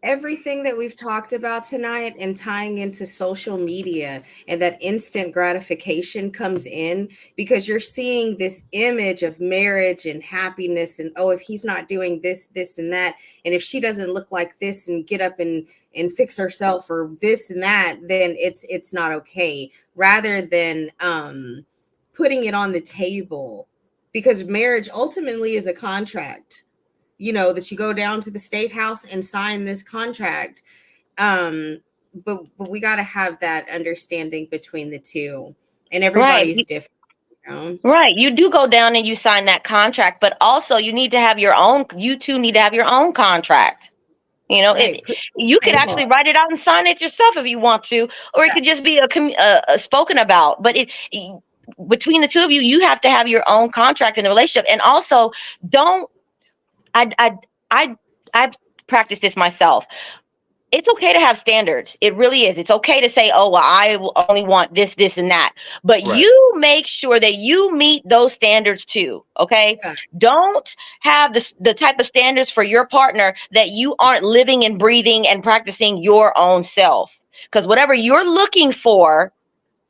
C: everything that we've talked about tonight and tying into social media and that instant gratification comes in, because you're seeing this image of marriage and happiness and, oh, if he's not doing this and that, and if she doesn't look like this and get up and fix herself or this and that, then it's not okay, rather than putting it on the table, because marriage ultimately is a contract, that you go down to the state house and sign this contract. But we got to have that understanding between the two, and everybody's
D: Right.
C: different.
D: Right. You do go down and you sign that contract, but also you need to have you two need to have your own contract. You know,
C: Right.
D: you could actually write it out and sign it yourself if you want to, or it could just be a spoken about. But between the two of you, you have to have your own contract in the relationship. And also, don't I practice this myself. It's okay to have standards. It really is. It's okay to say, oh, well, I only want this, this, and that. But you make sure that you meet those standards too. Okay. Yeah. Don't have the type of standards for your partner that you aren't living and breathing and practicing your own self. Because whatever you're looking for,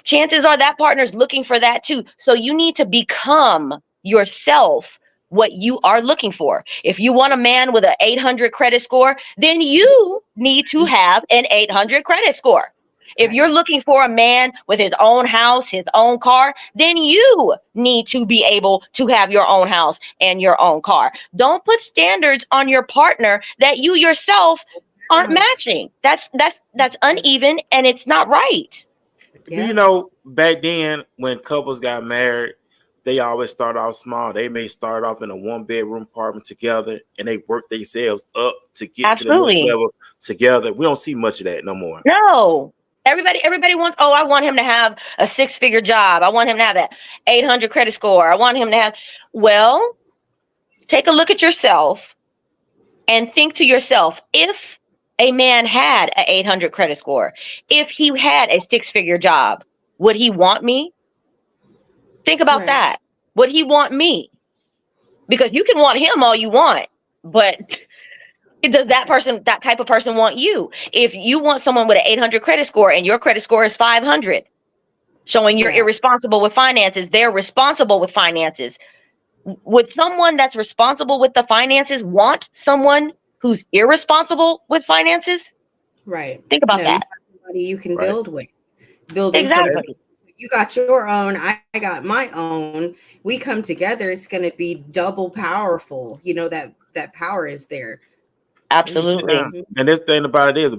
D: chances are that partner's looking for that too. So you need to become yourself what you are looking for. If you want a man with an 800 credit score, then you need to have an 800 credit score. If you're looking for a man with his own house, his own car, then you need to be able to have your own house and your own car. Don't put standards on your partner that you yourself aren't matching. That's uneven and it's not right.
B: Yeah. You know, back then when couples got married, they always start off small. They may start off in a 1-bedroom apartment together and they work themselves up to get to the next level together. We don't see much of that no more.
D: No. Everybody wants, I want him to have a 6-figure job. I want him to have that 800 credit score. I want him to have, well, take a look at yourself and think to yourself, if a man had an 800 credit score, if he had a 6-figure job, would he want me? Think about that. Would he want me? Because you can want him all you want, but does that type of person want you? If you want someone with an 800 credit score and your credit score is 500, showing you're irresponsible with finances, they're responsible with finances. Would someone that's responsible with the finances want someone who's irresponsible with finances?
C: Right.
D: Think about that.
C: Somebody you can build with.
D: Exactly.
C: You got your own, I got my own. We come together, it's going to be double powerful. You know, that power is there.
D: Absolutely.
B: And this thing about it is the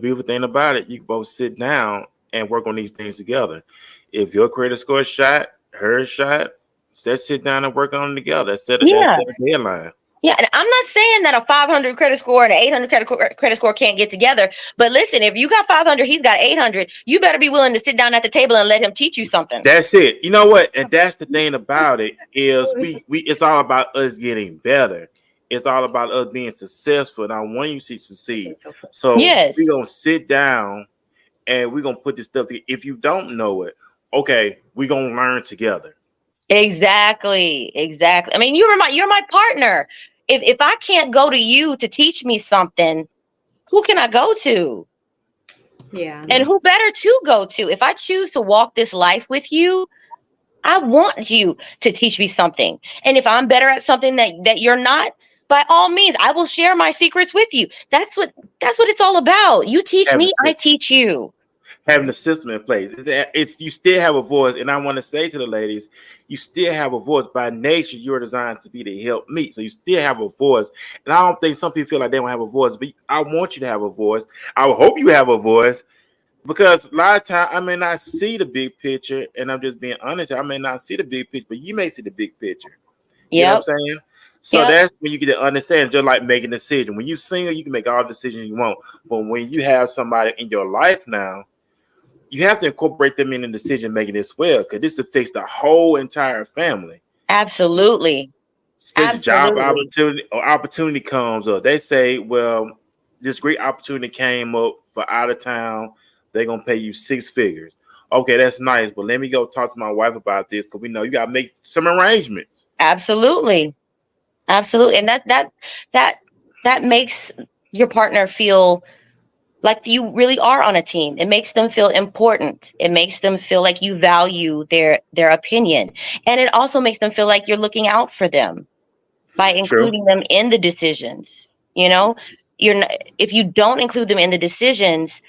B: beautiful thing about it, you can both sit down and work on these things together. If your credit score is shot, her shot, let's sit down and work on them together. Set a deadline.
D: Yeah, and I'm not saying that a 500 credit score and an 800 credit score can't get together. But listen, if you got 500, he's got 800, you better be willing to sit down at the table and let him teach you something.
B: That's it. You know what? And that's the thing about it is we it's all about us getting better. It's all about us being successful. And I want you to succeed. So we're going to sit down and we're going to put this stuff together. If you don't know it, okay, we're going to learn together.
D: Exactly. I mean, you're my partner. If I can't go to you to teach me something, who can I go to?
C: Yeah.
D: And who better to go to? If I choose to walk this life with you, I want you to teach me something. And if I'm better at something that you're not, by all means, I will share my secrets with you. That's what it's all about. You teach me, I teach you.
B: Having a system in place. It's you still have a voice, and I want to say to the ladies, you still have a voice. By nature, you're designed to be the help me. So you still have a voice. And I don't think some people feel like they don't have a voice, but I want you to have a voice. I hope you have a voice. Because a lot of times I may not see the big picture, and I'm just being honest. I may not see the big picture, but you may see the big picture. You know what I'm saying? So that's when you get to understand, just like making a decision. When you're single, you can make all the decisions you want. But when you have somebody in your life now, you have to incorporate them in the decision making as well, because this affects the whole entire family.
D: Absolutely.
B: Job opportunity comes up. They say, well, this great opportunity came up for out of town. They're gonna pay you 6 figures. Okay, that's nice, but let me go talk to my wife about this, because we know you gotta make some arrangements.
D: Absolutely. And that makes your partner feel like you really are on a team. It makes them feel important. It makes them feel like you value their opinion. And it also makes them feel like you're looking out for them by including them in the decisions. You know, if you don't include them in the decisions,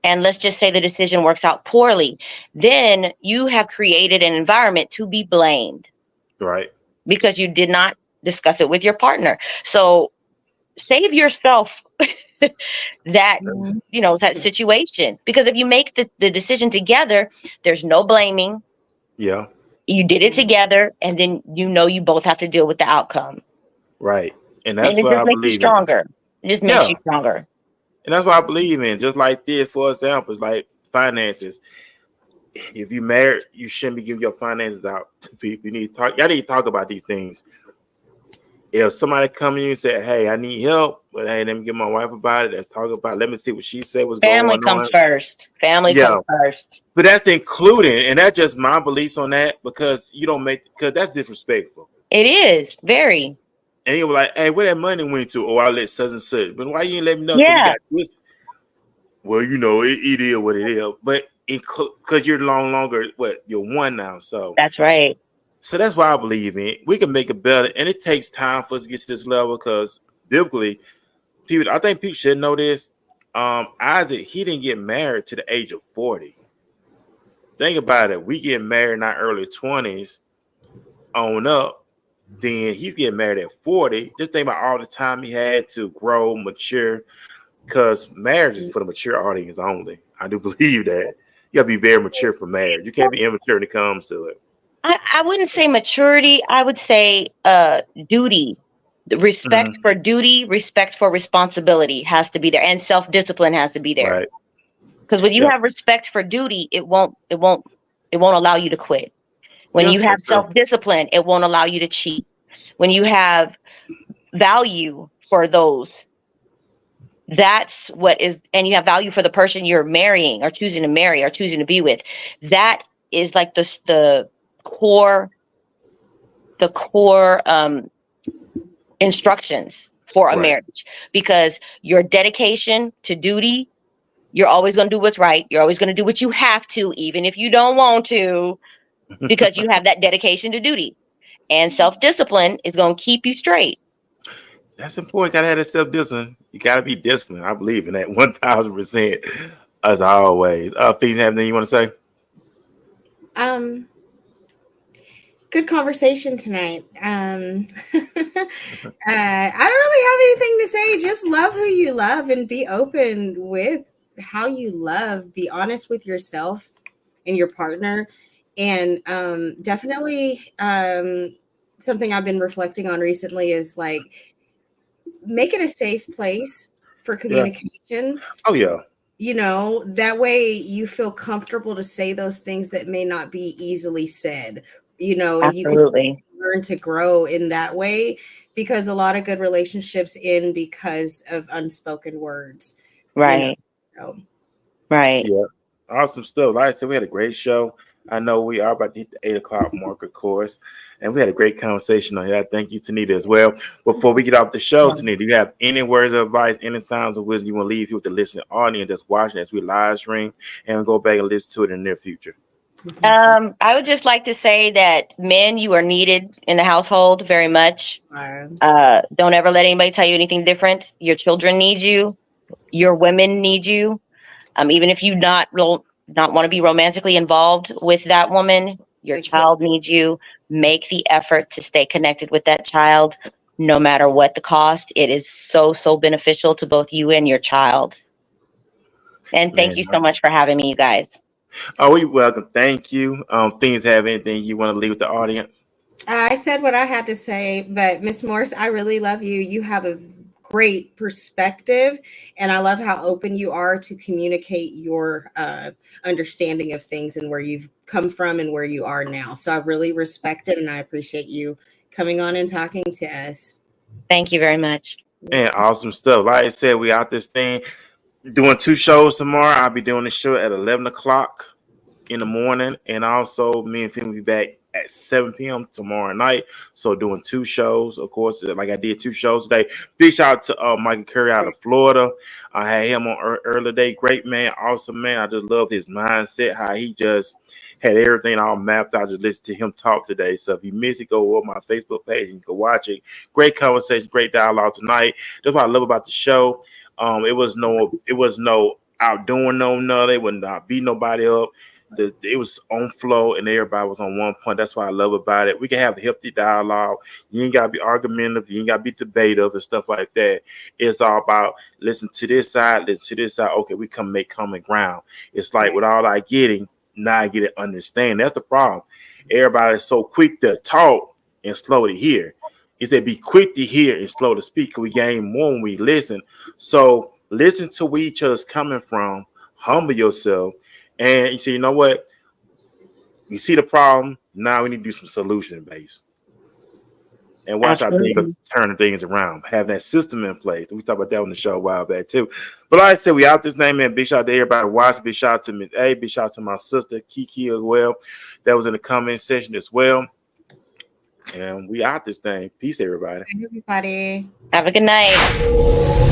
D: and let's just say the decision works out poorly, then you have created an environment to be blamed.
B: Right.
D: Because you did not discuss it with your partner. So save yourself that situation, because if you make the decision together, there's no blaming. You did it together, and then you both have to deal with the outcome.
B: Right. And that's
D: And it
B: what
D: just
B: I
D: makes you
B: believe in.
D: stronger. It just makes you stronger.
B: And that's what I believe in. Just like this, for example, it's like finances. If you married, you shouldn't be giving your finances out to people. You need to talk. Y'all need to talk about these things. If somebody come to you and say, "Hey, I need help," but hey, let me get my wife about it. Let's talk about it. Let me see what she said was
D: Family
B: going
D: comes
B: on.
D: first. Family comes first.
B: But that's including, and that's just my beliefs on that because you don't make because that's disrespectful.
D: It is very.
B: And you were like, "Hey, where that money went to?" Oh, I let such and such. But why you didn't let me know? Because we
D: Yeah.
B: got this. Well, it is what it is. But because you're no longer you're one now. So
D: that's right.
B: So that's why I believe in it. We can make it better, and it takes time for us to get to this level because biblically, people. I think people should know this. Isaac, he didn't get married to the age of 40. Think about it. We get married in our early 20s on up. Then he's getting married at 40. Just think about all the time he had to grow, mature. Because marriage is for the mature audience only. I do believe that. You gotta be very mature for marriage. You can't be immature when it comes to it.
D: I wouldn't say maturity. I would say duty. The respect for duty, respect for responsibility has to be there, and self-discipline has to be there.
B: Right.
D: Because when you have respect for duty, it won't allow you to quit. When you have self-discipline, it won't allow you to cheat. When you have value for those, that's what is, and you have value for the person you're marrying or choosing to marry or choosing to be with. That is like the core instructions for a marriage, because your dedication to duty, you're always going to do what's right. You're always going to do what you have to, even if you don't want to, because you have that dedication to duty. And self-discipline is going to keep you straight.
B: That's important. Gotta have that self-discipline. You gotta be disciplined. I believe in that 1000%. As always. Fees, have anything you want to say?
C: Good conversation tonight. I don't really have anything to say. Just love who you love and be open with how you love. Be honest with yourself and your partner. And definitely something I've been reflecting on recently is like make it a safe place for communication.
B: Oh, yeah.
C: That way you feel comfortable to say those things that may not be easily said, and
D: Absolutely.
C: you can learn to grow in that way, because a lot of good relationships end because of unspoken words.
D: Right. Right.
B: Yeah. Awesome stuff. Like I said, we had a great show. I know we are about to hit the 8:00 mark, of course, and we had a great conversation on here. Thank you, Tenita, as well. Before we get off the show, Tenita, do you have any words of advice, any signs of wisdom you want to leave here with the listening audience that's watching as we live stream and go back and listen to it in the near future?
D: I would just like to say that men, you are needed in the household very much. Don't ever let anybody tell you anything different. Your children need you. Your women need you. Even if you not want to be romantically involved with that woman, your child needs you. Make the effort to stay connected with that child, no matter what the cost. It is so beneficial to both you and your child. And thank you so much for having me, you guys.
B: Oh, you're welcome. Thank you. Things have anything you want to leave with the audience?
C: I said what I had to say, but Miss Morse, I really love you. You have a great perspective, and I love how open you are to communicate your understanding of things and where you've come from and where you are now. So I really respect it, and I appreciate you coming on and talking to us.
D: Thank you very much.
B: And awesome stuff. Like I said, we out this thing doing 2 shows tomorrow. I'll be doing the show at 11 o'clock in the morning, and also me and Finn will be back at 7 p.m. tomorrow night. So doing 2 shows, of course, like I did 2 shows today. Big shout out to Michael Curry out of Florida. I had him on earlier day. Great man, awesome man. I just love his mindset, how he just had everything all mapped out. Just listen to him talk today. So if you miss it, go over my Facebook page and you can watch it. Great conversation, great dialogue tonight. That's what I love about the show. It was no outdoing no nothing. It would not beat nobody up. It was on flow and everybody was on one point. That's what I love about it. We can have a healthy dialogue. You ain't gotta be argumentative. You ain't gotta be debative and stuff like that. It's all about listen to this side, listen to this side. Okay, we come make common ground. It's like with all I getting, now I get it understand. That's the problem. everybody's so quick to talk and slow to hear. He said, be quick to hear and slow to speak. We gain more when we listen. So listen to where each other's coming from. Humble yourself. And you say, you know what? We see the problem. Now we need to do some solution based. And watch how things turn things around. Having that system in place. We talked about that on the show a while back too. But like I said, we out this name, man. Big shout out to everybody watching. Big shout out to Miss A. Big shout out to my sister Kiki as well. That was in the comment section as well. And we out this thing. Peace, everybody.
C: Everybody.
D: Have a good night.